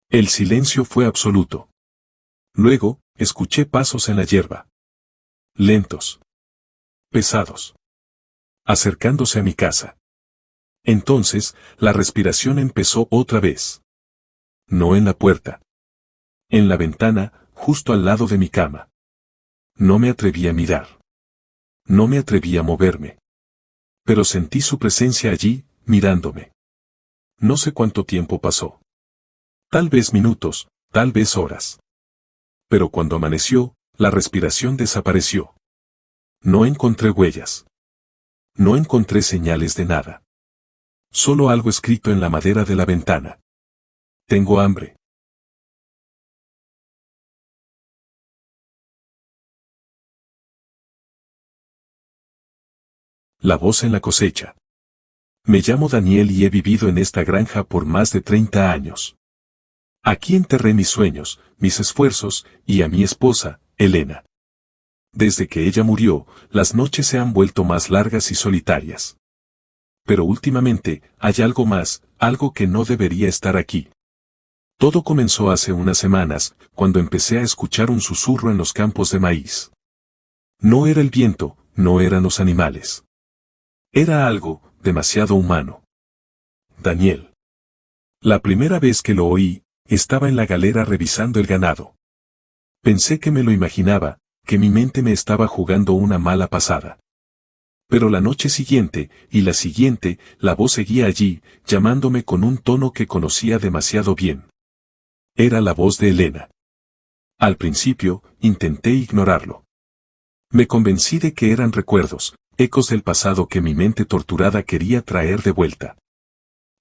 El silencio fue absoluto. Luego, escuché pasos en la hierba. Lentos. Pesados. Acercándose a mi casa. Entonces, la respiración empezó otra vez. No en la puerta. En la ventana, justo al lado de mi cama. No me atreví a mirar. No me atreví a moverme. Pero sentí su presencia allí, mirándome. No sé cuánto tiempo pasó. Tal vez minutos, tal vez horas. Pero cuando amaneció, la respiración desapareció. No encontré huellas. No encontré señales de nada. Solo algo escrito en la madera de la ventana. Tengo hambre. La voz en la cosecha. Me llamo Daniel y he vivido en esta granja por más de 30 años. Aquí enterré mis sueños, mis esfuerzos, y a mi esposa, Elena. Desde que ella murió, las noches se han vuelto más largas y solitarias. Pero últimamente, hay algo más, algo que no debería estar aquí. Todo comenzó hace unas semanas, cuando empecé a escuchar un susurro en los campos de maíz. No era el viento, no eran los animales. Era algo demasiado humano. Daniel. La primera vez que lo oí, estaba en la galera revisando el ganado. Pensé que me lo imaginaba, que mi mente me estaba jugando una mala pasada. Pero la noche siguiente, y la siguiente, la voz seguía allí, llamándome con un tono que conocía demasiado bien. Era la voz de Elena. Al principio, intenté ignorarlo. Me convencí de que eran recuerdos, ecos del pasado que mi mente torturada quería traer de vuelta.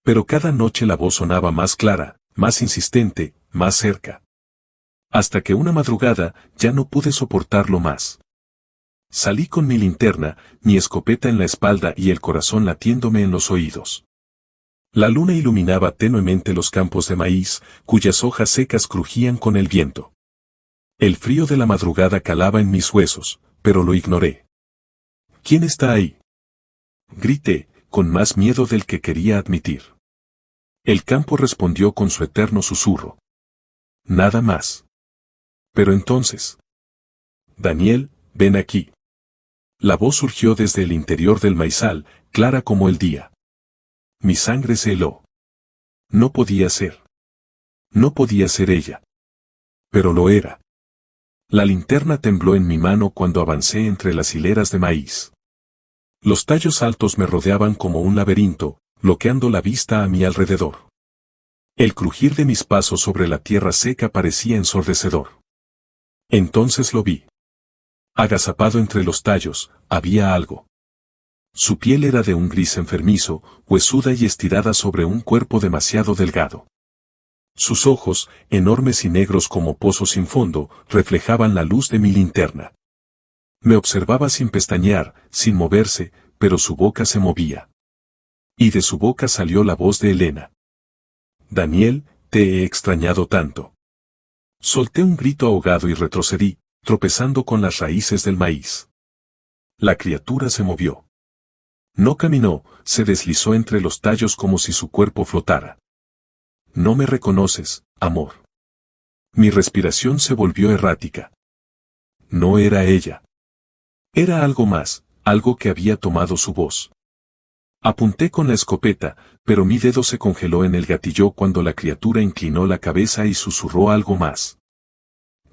Pero cada noche la voz sonaba más clara, más insistente, más cerca. Hasta que una madrugada, ya no pude soportarlo más. Salí con mi linterna, mi escopeta en la espalda y el corazón latiéndome en los oídos. La luna iluminaba tenuemente los campos de maíz, cuyas hojas secas crujían con el viento. El frío de la madrugada calaba en mis huesos, pero lo ignoré. ¿Quién está ahí?, grité, con más miedo del que quería admitir. El campo respondió con su eterno susurro. Nada más. Pero entonces. Daniel, ven aquí. La voz surgió desde el interior del maizal, clara como el día. Mi sangre se heló. No podía ser. No podía ser ella. Pero lo era. La linterna tembló en mi mano cuando avancé entre las hileras de maíz. Los tallos altos me rodeaban como un laberinto, bloqueando la vista a mi alrededor. El crujir de mis pasos sobre la tierra seca parecía ensordecedor. Entonces lo vi. Agazapado entre los tallos, había algo. Su piel era de un gris enfermizo, huesuda y estirada sobre un cuerpo demasiado delgado. Sus ojos, enormes y negros como pozos sin fondo, reflejaban la luz de mi linterna. Me observaba sin pestañear, sin moverse, pero su boca se movía. Y de su boca salió la voz de Elena. Daniel, te he extrañado tanto. Solté un grito ahogado y retrocedí, tropezando con las raíces del maíz. La criatura se movió. No caminó, se deslizó entre los tallos como si su cuerpo flotara. No me reconoces, amor. Mi respiración se volvió errática. No era ella. Era algo más, algo que había tomado su voz. Apunté con la escopeta, pero mi dedo se congeló en el gatillo cuando la criatura inclinó la cabeza y susurró algo más.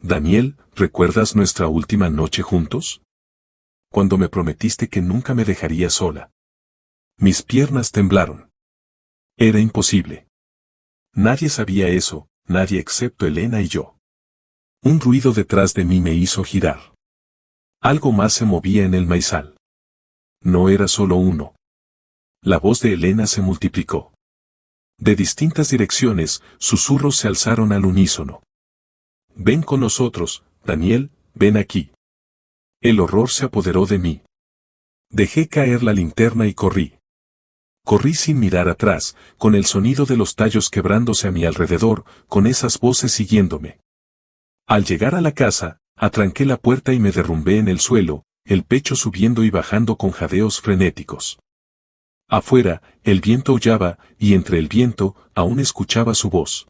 Daniel, ¿recuerdas nuestra última noche juntos? Cuando me prometiste que nunca me dejarías sola. Mis piernas temblaron. Era imposible. Nadie sabía eso, nadie excepto Elena y yo. Un ruido detrás de mí me hizo girar. Algo más se movía en el maizal. No era solo uno. La voz de Elena se multiplicó. De distintas direcciones, susurros se alzaron al unísono. Ven con nosotros, Daniel, ven aquí. El horror se apoderó de mí. Dejé caer la linterna y corrí. Corrí sin mirar atrás, con el sonido de los tallos quebrándose a mi alrededor, con esas voces siguiéndome. Al llegar a la casa, atranqué la puerta y me derrumbé en el suelo, el pecho subiendo y bajando con jadeos frenéticos. Afuera, el viento aullaba, y entre el viento, aún escuchaba su voz.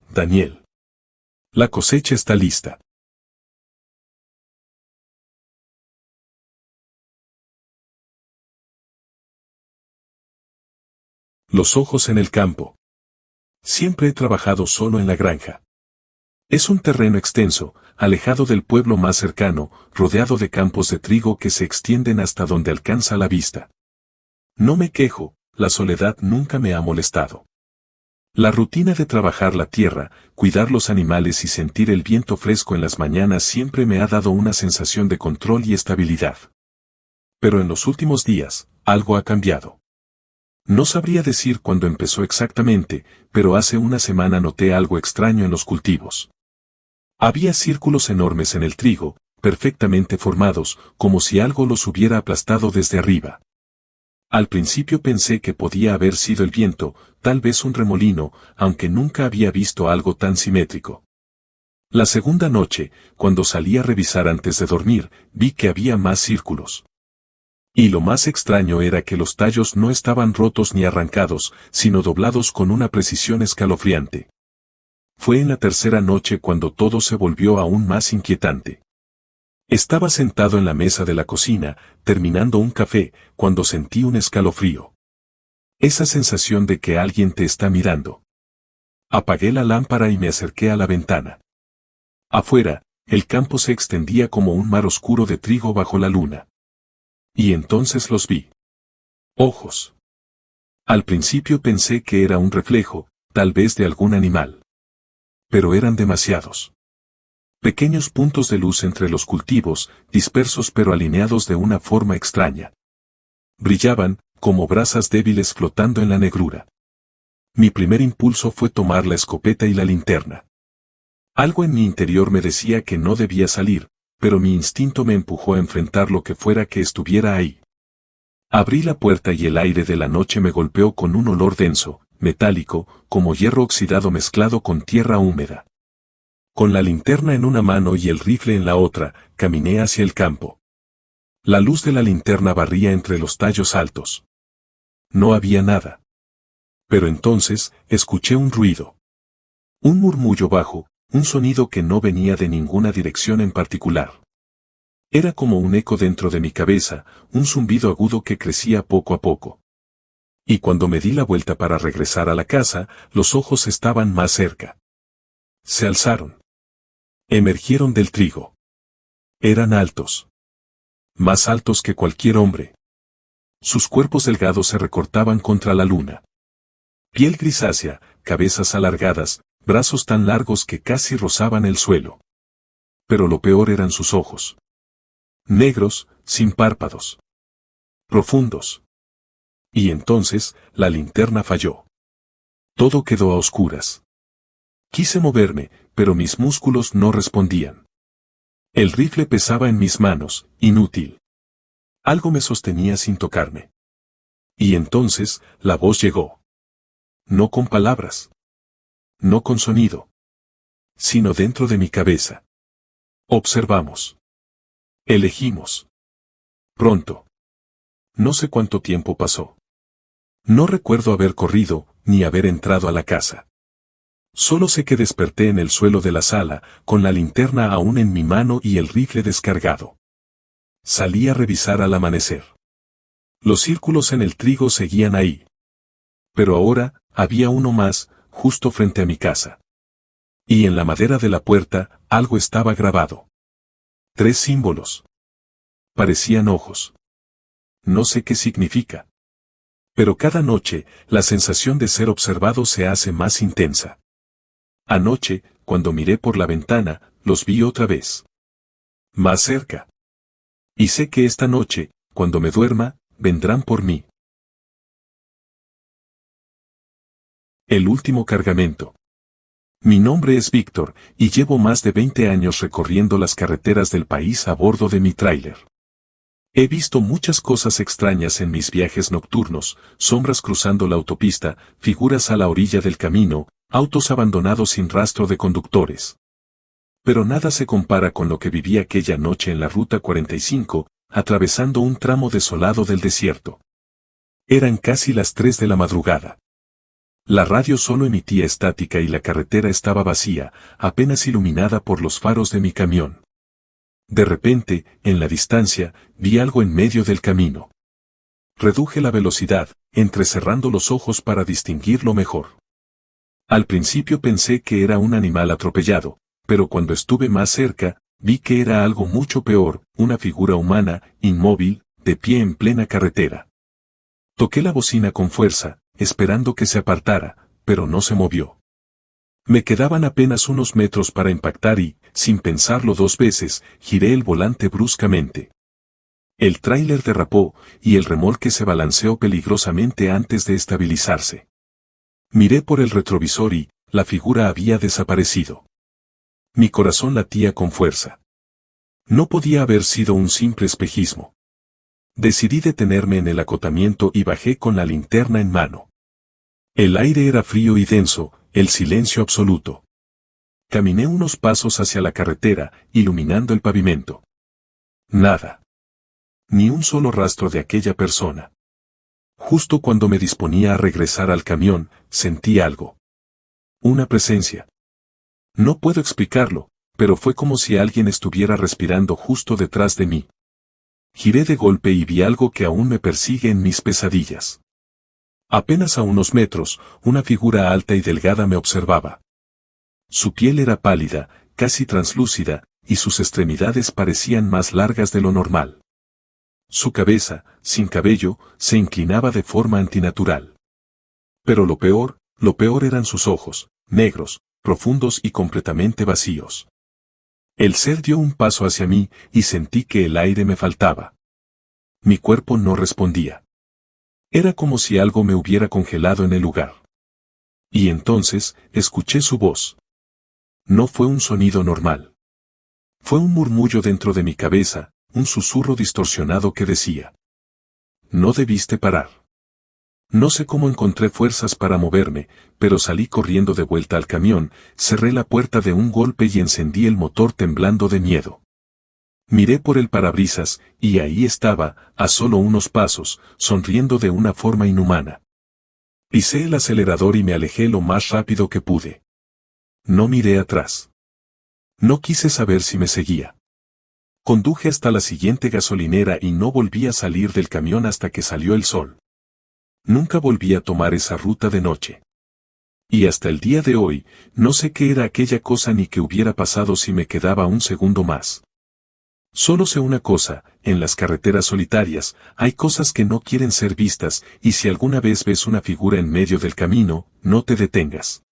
Daniel. La cosecha está lista. Los ojos en el campo. Siempre he trabajado solo en la granja. Es un terreno extenso, alejado del pueblo más cercano, rodeado de campos de trigo que se extienden hasta donde alcanza la vista. No me quejo, la soledad nunca me ha molestado. La rutina de trabajar la tierra, cuidar los animales y sentir el viento fresco en las mañanas siempre me ha dado una sensación de control y estabilidad. Pero en los últimos días, algo ha cambiado. No sabría decir cuándo empezó exactamente, pero hace una semana noté algo extraño en los cultivos. Había círculos enormes en el trigo, perfectamente formados, como si algo los hubiera aplastado desde arriba. Al principio pensé que podía haber sido el viento, tal vez un remolino, aunque nunca había visto algo tan simétrico. La segunda noche, cuando salí a revisar antes de dormir, vi que había más círculos. Y lo más extraño era que los tallos no estaban rotos ni arrancados, sino doblados con una precisión escalofriante. Fue en la tercera noche cuando todo se volvió aún más inquietante. Estaba sentado en la mesa de la cocina, terminando un café, cuando sentí un escalofrío. Esa sensación de que alguien te está mirando. Apagué la lámpara y me acerqué a la ventana. Afuera, el campo se extendía como un mar oscuro de trigo bajo la luna. Y entonces los vi. Ojos. Al principio pensé que era un reflejo, tal vez de algún animal. Pero eran demasiados. Pequeños puntos de luz entre los cultivos, dispersos pero alineados de una forma extraña. Brillaban, como brasas débiles flotando en la negrura. Mi primer impulso fue tomar la escopeta y la linterna. Algo en mi interior me decía que no debía salir, pero mi instinto me empujó a enfrentar lo que fuera que estuviera ahí. Abrí la puerta y el aire de la noche me golpeó con un olor denso, metálico, como hierro oxidado mezclado con tierra húmeda. Con la linterna en una mano y el rifle en la otra, caminé hacia el campo. La luz de la linterna barría entre los tallos altos. No había nada. Pero entonces, escuché un ruido. Un murmullo bajo, un sonido que no venía de ninguna dirección en particular. Era como un eco dentro de mi cabeza, un zumbido agudo que crecía poco a poco. Y cuando me di la vuelta para regresar a la casa, los ojos estaban más cerca. Se alzaron. Emergieron del trigo. Eran altos. Más altos que cualquier hombre. Sus cuerpos delgados se recortaban contra la luna. Piel grisácea, cabezas alargadas, brazos tan largos que casi rozaban el suelo. Pero lo peor eran sus ojos. Negros, sin párpados. Profundos. Y entonces, la linterna falló. Todo quedó a oscuras. Quise moverme, pero mis músculos no respondían. El rifle pesaba en mis manos, inútil. Algo me sostenía sin tocarme. Y entonces, la voz llegó. No con palabras. No con sonido. Sino dentro de mi cabeza. Observamos. Elegimos. Pronto. No sé cuánto tiempo pasó. No recuerdo haber corrido, ni haber entrado a la casa. Solo sé que desperté en el suelo de la sala, con la linterna aún en mi mano y el rifle descargado. Salí a revisar al amanecer. Los círculos en el trigo seguían ahí. Pero ahora, había uno más, justo frente a mi casa. Y en la madera de la puerta, algo estaba grabado. 3 símbolos. Parecían ojos. No sé qué significa. Pero cada noche, la sensación de ser observado se hace más intensa. Anoche, cuando miré por la ventana, los vi otra vez. Más cerca. Y sé que esta noche, cuando me duerma, vendrán por mí. El último cargamento. Mi nombre es Víctor, y llevo más de 20 años recorriendo las carreteras del país a bordo de mi tráiler. He visto muchas cosas extrañas en mis viajes nocturnos, sombras cruzando la autopista, figuras a la orilla del camino, autos abandonados sin rastro de conductores. Pero nada se compara con lo que viví aquella noche en la Ruta 45, atravesando un tramo desolado del desierto. Eran casi las 3 de la madrugada. La radio solo emitía estática y la carretera estaba vacía, apenas iluminada por los faros de mi camión. De repente, en la distancia, vi algo en medio del camino. Reduje la velocidad, entrecerrando los ojos para distinguirlo mejor. Al principio pensé que era un animal atropellado, pero cuando estuve más cerca, vi que era algo mucho peor, una figura humana, inmóvil, de pie en plena carretera. Toqué la bocina con fuerza, esperando que se apartara, pero no se movió. Me quedaban apenas unos metros para impactar y, sin pensarlo 2 veces, giré el volante bruscamente. El tráiler derrapó, y el remolque se balanceó peligrosamente antes de estabilizarse. Miré por el retrovisor y, la figura había desaparecido. Mi corazón latía con fuerza. No podía haber sido un simple espejismo. Decidí detenerme en el acotamiento y bajé con la linterna en mano. El aire era frío y denso, el silencio absoluto. Caminé unos pasos hacia la carretera, iluminando el pavimento. Nada. Ni un solo rastro de aquella persona. Justo cuando me disponía a regresar al camión, sentí algo. Una presencia. No puedo explicarlo, pero fue como si alguien estuviera respirando justo detrás de mí. Giré de golpe y vi algo que aún me persigue en mis pesadillas. Apenas a unos metros, una figura alta y delgada me observaba. Su piel era pálida, casi translúcida, y sus extremidades parecían más largas de lo normal. Su cabeza, sin cabello, se inclinaba de forma antinatural. Pero lo peor eran sus ojos, negros, profundos y completamente vacíos. El ser dio un paso hacia mí y sentí que el aire me faltaba. Mi cuerpo no respondía. Era como si algo me hubiera congelado en el lugar. Y entonces, escuché su voz. No fue un sonido normal. Fue un murmullo dentro de mi cabeza, un susurro distorsionado que decía: no debiste parar. No sé cómo encontré fuerzas para moverme, pero salí corriendo de vuelta al camión, cerré la puerta de un golpe y encendí el motor temblando de miedo. Miré por el parabrisas, y ahí estaba, a solo unos pasos, sonriendo de una forma inhumana. Pisé el acelerador y me alejé lo más rápido que pude. No miré atrás. No quise saber si me seguía. Conduje hasta la siguiente gasolinera y no volví a salir del camión hasta que salió el sol. Nunca volví a tomar esa ruta de noche. Y hasta el día de hoy, no sé qué era aquella cosa ni qué hubiera pasado si me quedaba un segundo más. Solo sé una cosa: en las carreteras solitarias, hay cosas que no quieren ser vistas, y si alguna vez ves una figura en medio del camino, no te detengas.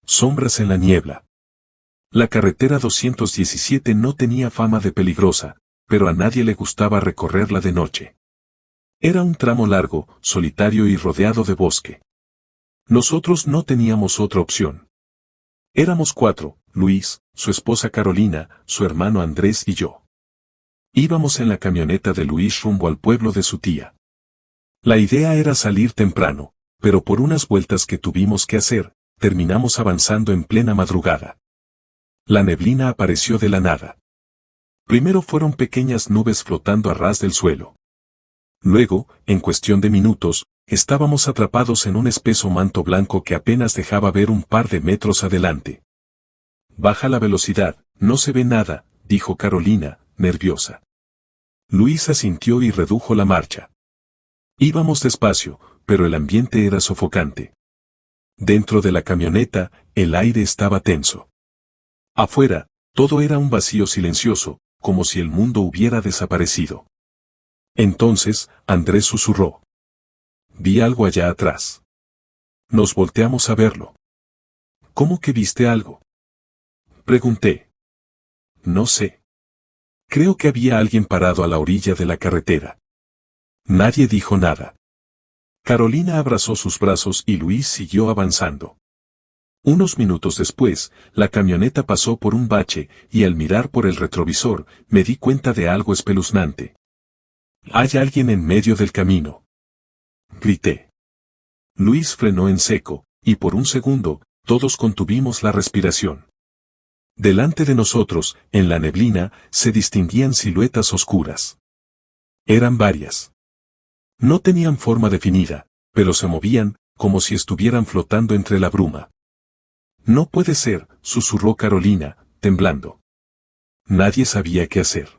Sombras en la niebla. La carretera 217 no tenía fama de peligrosa, pero a nadie le gustaba recorrerla de noche. Era un tramo largo, solitario y rodeado de bosque. Nosotros no teníamos otra opción. Éramos 4, Luis, su esposa Carolina, su hermano Andrés y yo. Íbamos en la camioneta de Luis rumbo al pueblo de su tía. La idea era salir temprano, pero por unas vueltas que tuvimos que hacer, terminamos avanzando en plena madrugada. La neblina apareció de la nada. Primero fueron pequeñas nubes flotando a ras del suelo. Luego, en cuestión de minutos, estábamos atrapados en un espeso manto blanco que apenas dejaba ver un par de metros adelante. Baja la velocidad, no se ve nada, dijo Carolina, nerviosa. Luis asintió y redujo la marcha. Íbamos despacio, pero el ambiente era sofocante. Dentro de la camioneta, el aire estaba tenso. Afuera, todo era un vacío silencioso, como si el mundo hubiera desaparecido. Entonces, Andrés susurró: vi algo allá atrás. Nos volteamos a verlo. ¿Cómo que viste algo? Pregunté. No sé. Creo que había alguien parado a la orilla de la carretera. Nadie dijo nada. Carolina abrazó sus brazos y Luis siguió avanzando. Unos minutos después, la camioneta pasó por un bache, y al mirar por el retrovisor, me di cuenta de algo espeluznante. Hay alguien en medio del camino. Grité. Luis frenó en seco, y por un segundo, todos contuvimos la respiración. Delante de nosotros, en la neblina, se distinguían siluetas oscuras. Eran varias. No tenían forma definida, pero se movían, como si estuvieran flotando entre la bruma. No puede ser, susurró Carolina, temblando. Nadie sabía qué hacer.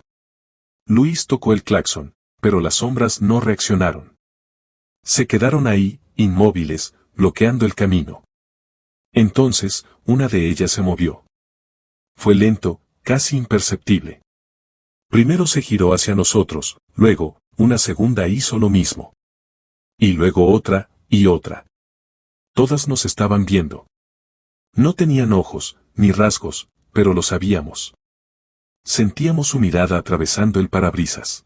Luis tocó el claxon, pero las sombras no reaccionaron. Se quedaron ahí, inmóviles, bloqueando el camino. Entonces, una de ellas se movió. Fue lento, casi imperceptible. Primero se giró hacia nosotros, luego, una segunda hizo lo mismo. Y luego otra, y otra. Todas nos estaban viendo. No tenían ojos, ni rasgos, pero lo sabíamos. Sentíamos su mirada atravesando el parabrisas.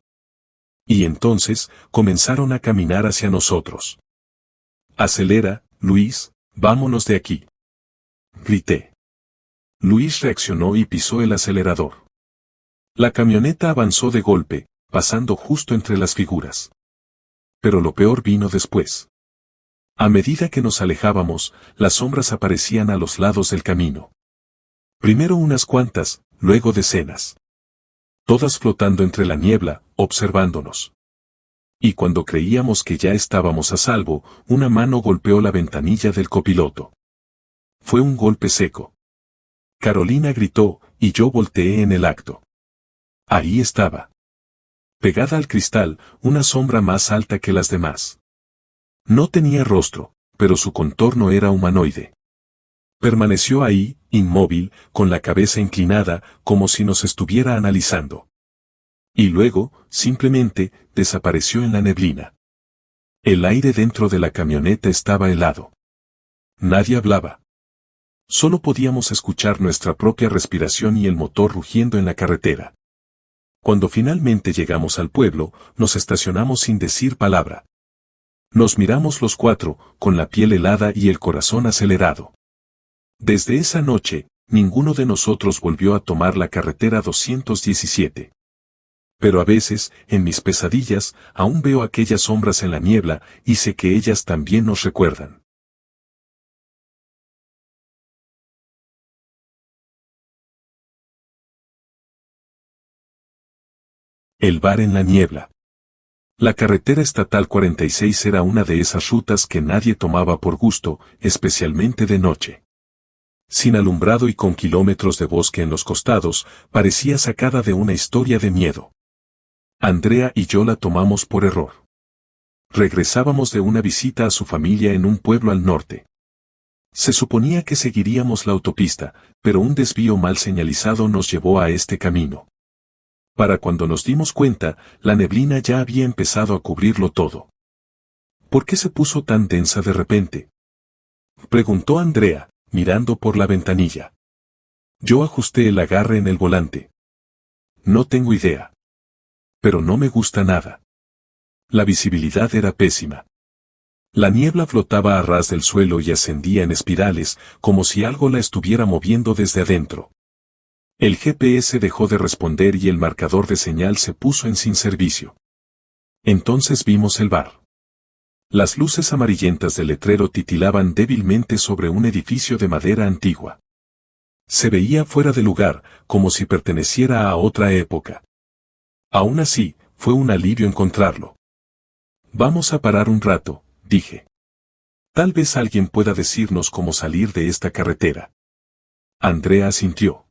Y entonces, comenzaron a caminar hacia nosotros. Acelera, Luis, vámonos de aquí. Grité. Luis reaccionó y pisó el acelerador. La camioneta avanzó de golpe, pasando justo entre las figuras. Pero lo peor vino después. A medida que nos alejábamos, las sombras aparecían a los lados del camino. Primero unas cuantas, luego decenas. Todas flotando entre la niebla, observándonos. Y cuando creíamos que ya estábamos a salvo, una mano golpeó la ventanilla del copiloto. Fue un golpe seco. Carolina gritó, y yo volteé en el acto. Ahí estaba. Pegada al cristal, una sombra más alta que las demás. No tenía rostro, pero su contorno era humanoide. Permaneció ahí, inmóvil, con la cabeza inclinada, como si nos estuviera analizando. Y luego, simplemente, desapareció en la neblina. El aire dentro de la camioneta estaba helado. Nadie hablaba. Solo podíamos escuchar nuestra propia respiración y el motor rugiendo en la carretera. Cuando finalmente llegamos al pueblo, nos estacionamos sin decir palabra. Nos miramos los cuatro, con la piel helada y el corazón acelerado. Desde esa noche, ninguno de nosotros volvió a tomar la carretera 217. Pero a veces, en mis pesadillas, aún veo aquellas sombras en la niebla, y sé que ellas también nos recuerdan. El bar en la niebla. La carretera estatal 46 era una de esas rutas que nadie tomaba por gusto, especialmente de noche. Sin alumbrado y con kilómetros de bosque en los costados, parecía sacada de una historia de miedo. Andrea y yo la tomamos por error. Regresábamos de una visita a su familia en un pueblo al norte. Se suponía que seguiríamos la autopista, pero un desvío mal señalizado nos llevó a este camino. Para cuando nos dimos cuenta, la neblina ya había empezado a cubrirlo todo. ¿Por qué se puso tan densa de repente?, preguntó Andrea, mirando por la ventanilla. Yo ajusté el agarre en el volante. No tengo idea. Pero no me gusta nada. La visibilidad era pésima. La niebla flotaba a ras del suelo y ascendía en espirales, como si algo la estuviera moviendo desde adentro. El GPS dejó de responder y el marcador de señal se puso en sin servicio. Entonces vimos el bar. Las luces amarillentas del letrero titilaban débilmente sobre un edificio de madera antigua. Se veía fuera de lugar, como si perteneciera a otra época. Aún así, fue un alivio encontrarlo. Vamos a parar un rato, dije. Tal vez alguien pueda decirnos cómo salir de esta carretera. Andrea asintió.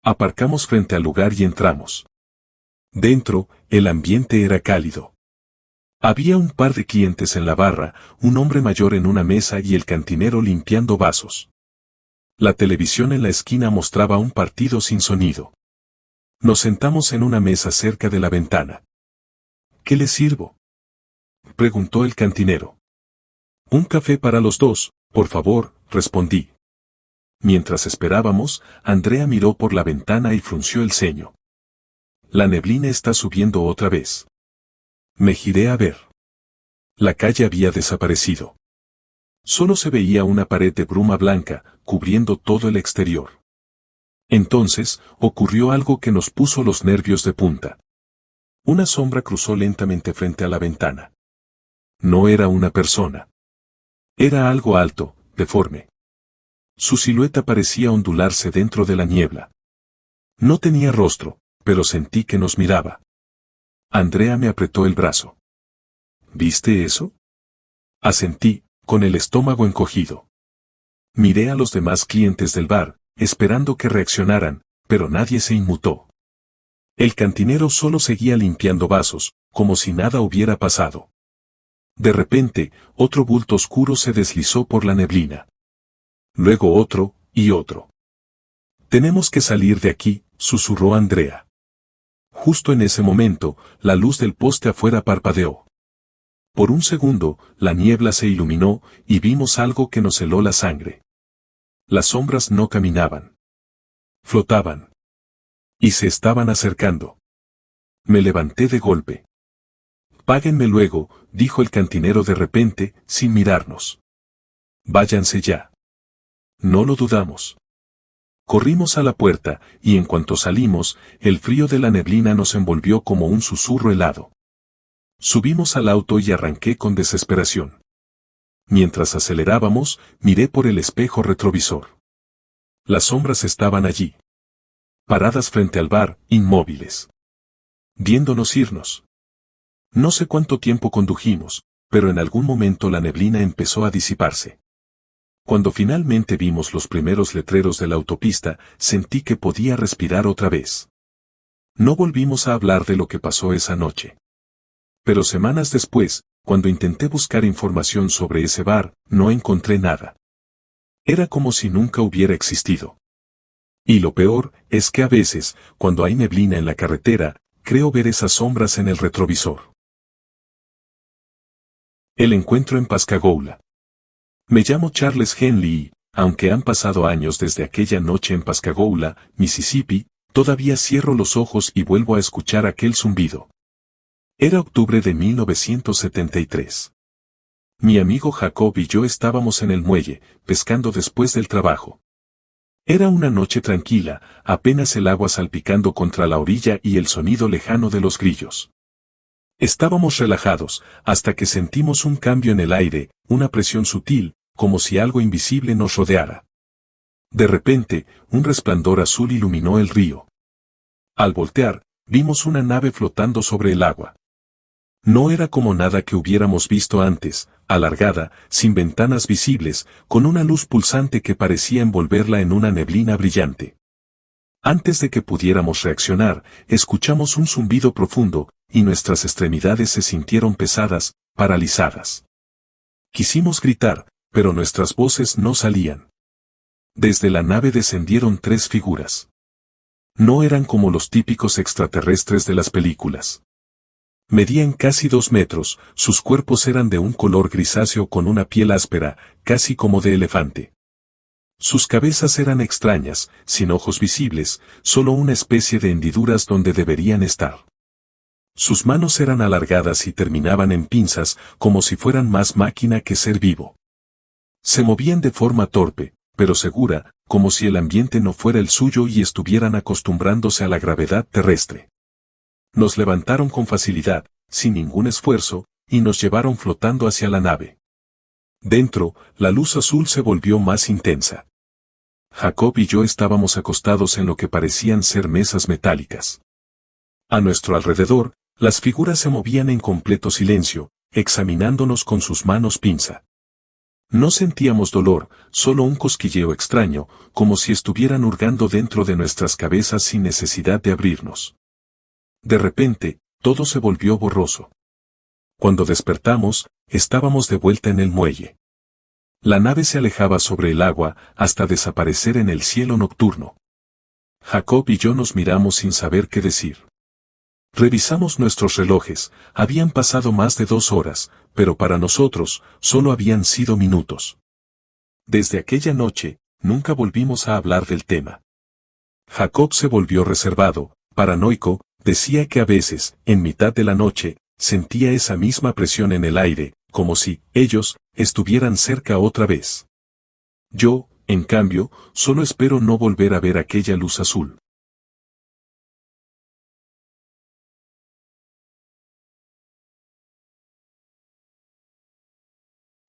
Aparcamos frente al lugar y entramos. Dentro, el ambiente era cálido. Había un par de clientes en la barra, un hombre mayor en una mesa y el cantinero limpiando vasos. La televisión en la esquina mostraba un partido sin sonido. Nos sentamos en una mesa cerca de la ventana. ¿Qué le sirvo?, preguntó el cantinero. Un café para los dos, por favor, respondí. Mientras esperábamos, Andrea miró por la ventana y frunció el ceño. La neblina está subiendo otra vez. Me giré a ver. La calle había desaparecido. Solo se veía una pared de bruma blanca, cubriendo todo el exterior. Entonces, ocurrió algo que nos puso los nervios de punta. Una sombra cruzó lentamente frente a la ventana. No era una persona. Era algo alto, deforme. Su silueta parecía ondularse dentro de la niebla. No tenía rostro, pero sentí que nos miraba. Andrea me apretó el brazo. ¿Viste eso?, asentí, con el estómago encogido. Miré a los demás clientes del bar, esperando que reaccionaran, pero nadie se inmutó. El cantinero solo seguía limpiando vasos, como si nada hubiera pasado. De repente, otro bulto oscuro se deslizó por la neblina. Luego otro, y otro. Tenemos que salir de aquí, susurró Andrea. Justo en ese momento, la luz del poste afuera parpadeó. Por un segundo, la niebla se iluminó, y vimos algo que nos heló la sangre. Las sombras no caminaban. Flotaban. Y se estaban acercando. Me levanté de golpe. Páguenme luego, dijo el cantinero de repente, sin mirarnos. Váyanse ya. No lo dudamos. Corrimos a la puerta, y en cuanto salimos, el frío de la neblina nos envolvió como un susurro helado. Subimos al auto y arranqué con desesperación. Mientras acelerábamos, miré por el espejo retrovisor. Las sombras estaban allí. Paradas frente al bar, inmóviles. Viéndonos irnos. No sé cuánto tiempo condujimos, pero en algún momento la neblina empezó a disiparse. Cuando finalmente vimos los primeros letreros de la autopista, sentí que podía respirar otra vez. No volvimos a hablar de lo que pasó esa noche. Pero semanas después, cuando intenté buscar información sobre ese bar, no encontré nada. Era como si nunca hubiera existido. Y lo peor es que a veces, cuando hay neblina en la carretera, creo ver esas sombras en el retrovisor. El encuentro en Pascagoula. Me llamo Charles Henley y, aunque han pasado años desde aquella noche en Pascagoula, Mississippi, todavía cierro los ojos y vuelvo a escuchar aquel zumbido. Era octubre de 1973. Mi amigo Jacob y yo estábamos en el muelle, pescando después del trabajo. Era una noche tranquila, apenas el agua salpicando contra la orilla y el sonido lejano de los grillos. Estábamos relajados, hasta que sentimos un cambio en el aire, una presión sutil, como si algo invisible nos rodeara. De repente, un resplandor azul iluminó el río. Al voltear, vimos una nave flotando sobre el agua. No era como nada que hubiéramos visto antes, alargada, sin ventanas visibles, con una luz pulsante que parecía envolverla en una neblina brillante. Antes de que pudiéramos reaccionar, escuchamos un zumbido profundo, y nuestras extremidades se sintieron pesadas, paralizadas. Quisimos gritar, pero nuestras voces no salían. Desde la nave descendieron 3 figuras. No eran como los típicos extraterrestres de las películas. Medían casi 2 metros, sus cuerpos eran de un color grisáceo con una piel áspera, casi como de elefante. Sus cabezas eran extrañas, sin ojos visibles, solo una especie de hendiduras donde deberían estar. Sus manos eran alargadas y terminaban en pinzas, como si fueran más máquina que ser vivo. Se movían de forma torpe, pero segura, como si el ambiente no fuera el suyo y estuvieran acostumbrándose a la gravedad terrestre. Nos levantaron con facilidad, sin ningún esfuerzo, y nos llevaron flotando hacia la nave. Dentro, la luz azul se volvió más intensa. Jacob y yo estábamos acostados en lo que parecían ser mesas metálicas. A nuestro alrededor, las figuras se movían en completo silencio, examinándonos con sus manos pinza. No sentíamos dolor, solo un cosquilleo extraño, como si estuvieran hurgando dentro de nuestras cabezas sin necesidad de abrirnos. De repente, todo se volvió borroso. Cuando despertamos, estábamos de vuelta en el muelle. La nave se alejaba sobre el agua, hasta desaparecer en el cielo nocturno. Jacob y yo nos miramos sin saber qué decir. Revisamos nuestros relojes, habían pasado más de 2 horas, pero para nosotros, solo habían sido minutos. Desde aquella noche, nunca volvimos a hablar del tema. Jacob se volvió reservado, paranoico, decía que a veces, en mitad de la noche, sentía esa misma presión en el aire, como si ellos estuvieran cerca otra vez. Yo, en cambio, solo espero no volver a ver aquella luz azul.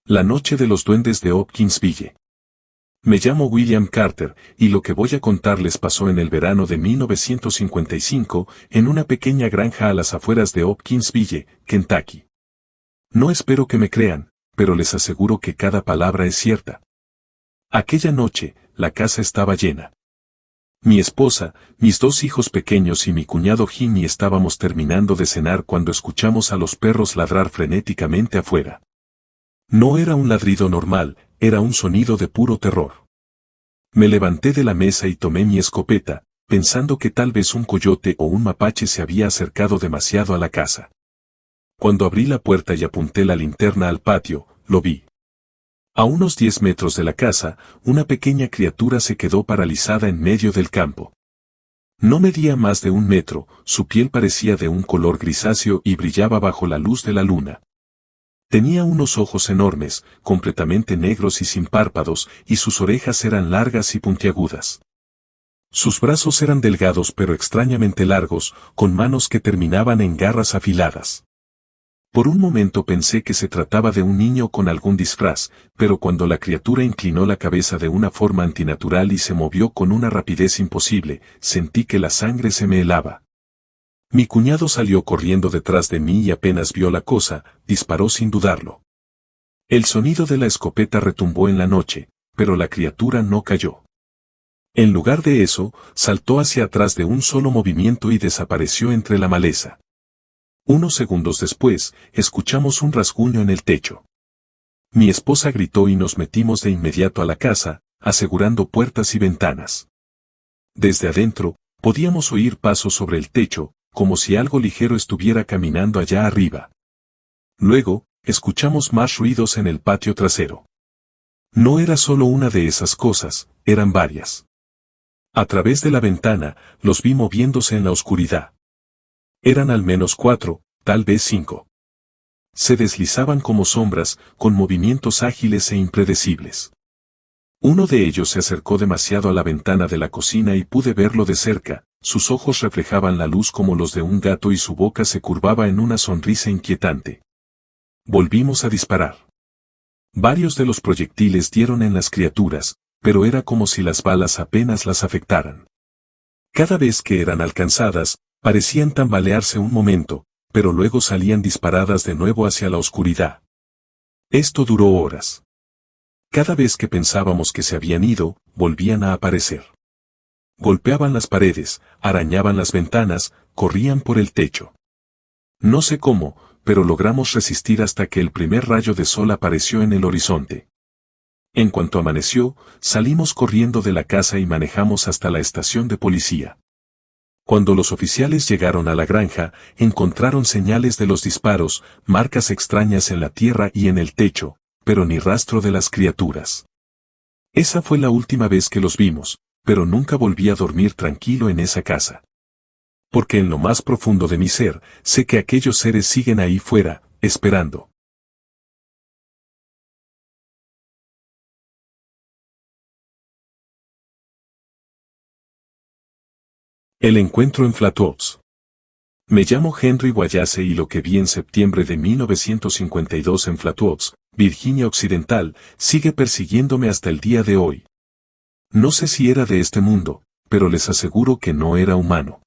La noche de los duendes de Hopkinsville. Me llamo William Carter, y lo que voy a contarles pasó en el verano de 1955, en una pequeña granja a las afueras de Hopkinsville, Kentucky. No espero que me crean, pero les aseguro que cada palabra es cierta. Aquella noche, la casa estaba llena. Mi esposa, mis 2 hijos pequeños y mi cuñado Jimmy estábamos terminando de cenar cuando escuchamos a los perros ladrar frenéticamente afuera. No era un ladrido normal, era un sonido de puro terror. Me levanté de la mesa y tomé mi escopeta, pensando que tal vez un coyote o un mapache se había acercado demasiado a la casa. Cuando abrí la puerta y apunté la linterna al patio, lo vi. A unos 10 metros de la casa, una pequeña criatura se quedó paralizada en medio del campo. No medía más de 1 metro, su piel parecía de un color grisáceo y brillaba bajo la luz de la luna. Tenía unos ojos enormes, completamente negros y sin párpados, y sus orejas eran largas y puntiagudas. Sus brazos eran delgados pero extrañamente largos, con manos que terminaban en garras afiladas. Por un momento pensé que se trataba de un niño con algún disfraz, pero cuando la criatura inclinó la cabeza de una forma antinatural y se movió con una rapidez imposible, sentí que la sangre se me helaba. Mi cuñado salió corriendo detrás de mí y apenas vio la cosa, disparó sin dudarlo. El sonido de la escopeta retumbó en la noche, pero la criatura no cayó. En lugar de eso, saltó hacia atrás de un solo movimiento y desapareció entre la maleza. Unos segundos después, escuchamos un rasguño en el techo. Mi esposa gritó y nos metimos de inmediato a la casa, asegurando puertas y ventanas. Desde adentro, podíamos oír pasos sobre el techo, como si algo ligero estuviera caminando allá arriba. Luego, escuchamos más ruidos en el patio trasero. No era solo una de esas cosas, eran varias. A través de la ventana, los vi moviéndose en la oscuridad. Eran al menos 4, tal vez 5. Se deslizaban como sombras, con movimientos ágiles e impredecibles. Uno de ellos se acercó demasiado a la ventana de la cocina y pude verlo de cerca, sus ojos reflejaban la luz como los de un gato y su boca se curvaba en una sonrisa inquietante. Volvimos a disparar. Varios de los proyectiles dieron en las criaturas, pero era como si las balas apenas las afectaran. Cada vez que eran alcanzadas, parecían tambalearse un momento, pero luego salían disparadas de nuevo hacia la oscuridad. Esto duró horas. Cada vez que pensábamos que se habían ido, volvían a aparecer. Golpeaban las paredes, arañaban las ventanas, corrían por el techo. No sé cómo, pero logramos resistir hasta que el primer rayo de sol apareció en el horizonte. En cuanto amaneció, salimos corriendo de la casa y manejamos hasta la estación de policía. Cuando los oficiales llegaron a la granja, encontraron señales de los disparos, marcas extrañas en la tierra y en el techo, pero ni rastro de las criaturas. Esa fue la última vez que los vimos, pero nunca volví a dormir tranquilo en esa casa. Porque en lo más profundo de mi ser, sé que aquellos seres siguen ahí fuera, esperando. El encuentro en Flatwoods. Me llamo Henry Wallace y lo que vi en septiembre de 1952 en Flatwoods, Virginia Occidental, sigue persiguiéndome hasta el día de hoy. No sé si era de este mundo, pero les aseguro que no era humano.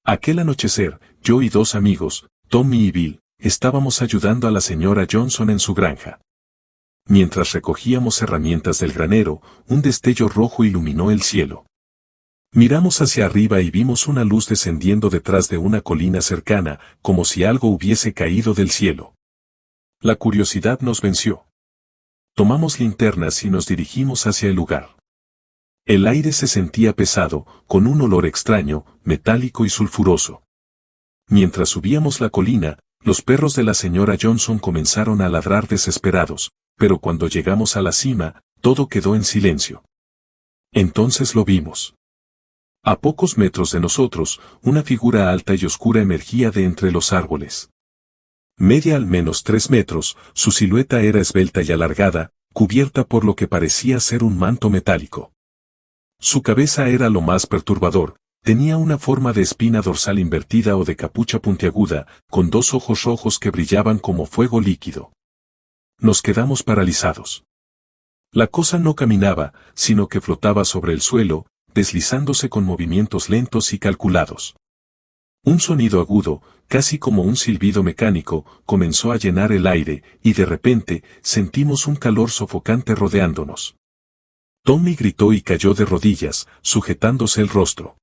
Aquel anochecer, yo y dos amigos, Tommy y Bill, estábamos ayudando a la señora Johnson en su granja. Mientras recogíamos herramientas del granero, un destello rojo iluminó el cielo. Miramos hacia arriba y vimos una luz descendiendo detrás de una colina cercana, como si algo hubiese caído del cielo. La curiosidad nos venció. Tomamos linternas y nos dirigimos hacia el lugar. El aire se sentía pesado, con un olor extraño, metálico y sulfuroso. Mientras subíamos la colina, los perros de la señora Johnson comenzaron a ladrar desesperados, pero cuando llegamos a la cima, todo quedó en silencio. Entonces lo vimos. A pocos metros de nosotros, una figura alta y oscura emergía de entre los árboles. Media al menos 3 metros, su silueta era esbelta y alargada, cubierta por lo que parecía ser un manto metálico. Su cabeza era lo más perturbador, tenía una forma de espina dorsal invertida o de capucha puntiaguda, con 2 ojos rojos que brillaban como fuego líquido. Nos quedamos paralizados. La cosa no caminaba, sino que flotaba sobre el suelo, deslizándose con movimientos lentos y calculados. Un sonido agudo, casi como un silbido mecánico, comenzó a llenar el aire, y de repente, sentimos un calor sofocante rodeándonos. Tommy gritó y cayó de rodillas, sujetándose el rostro.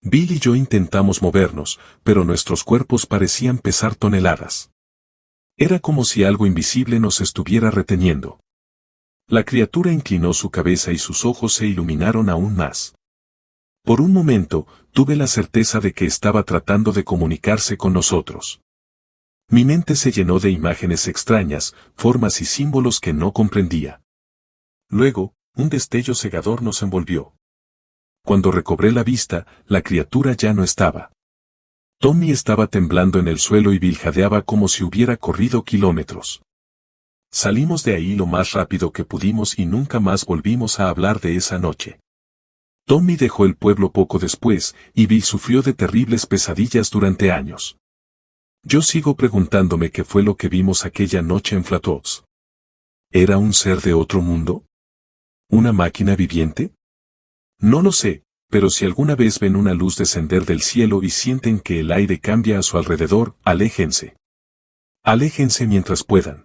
Bill y yo intentamos movernos, pero nuestros cuerpos parecían pesar toneladas. Era como si algo invisible nos estuviera reteniendo. La criatura inclinó su cabeza y sus ojos se iluminaron aún más. Por un momento, tuve la certeza de que estaba tratando de comunicarse con nosotros. Mi mente se llenó de imágenes extrañas, formas y símbolos que no comprendía. Luego, un destello cegador nos envolvió. Cuando recobré la vista, la criatura ya no estaba. Tommy estaba temblando en el suelo y Bill jadeaba como si hubiera corrido kilómetros. Salimos de ahí lo más rápido que pudimos y nunca más volvimos a hablar de esa noche. Tommy dejó el pueblo poco después, y Bill sufrió de terribles pesadillas durante años. Yo sigo preguntándome qué fue lo que vimos aquella noche en Flatwoods. ¿Era un ser de otro mundo? ¿Una máquina viviente? No lo sé, pero si alguna vez ven una luz descender del cielo y sienten que el aire cambia a su alrededor, aléjense. Aléjense mientras puedan.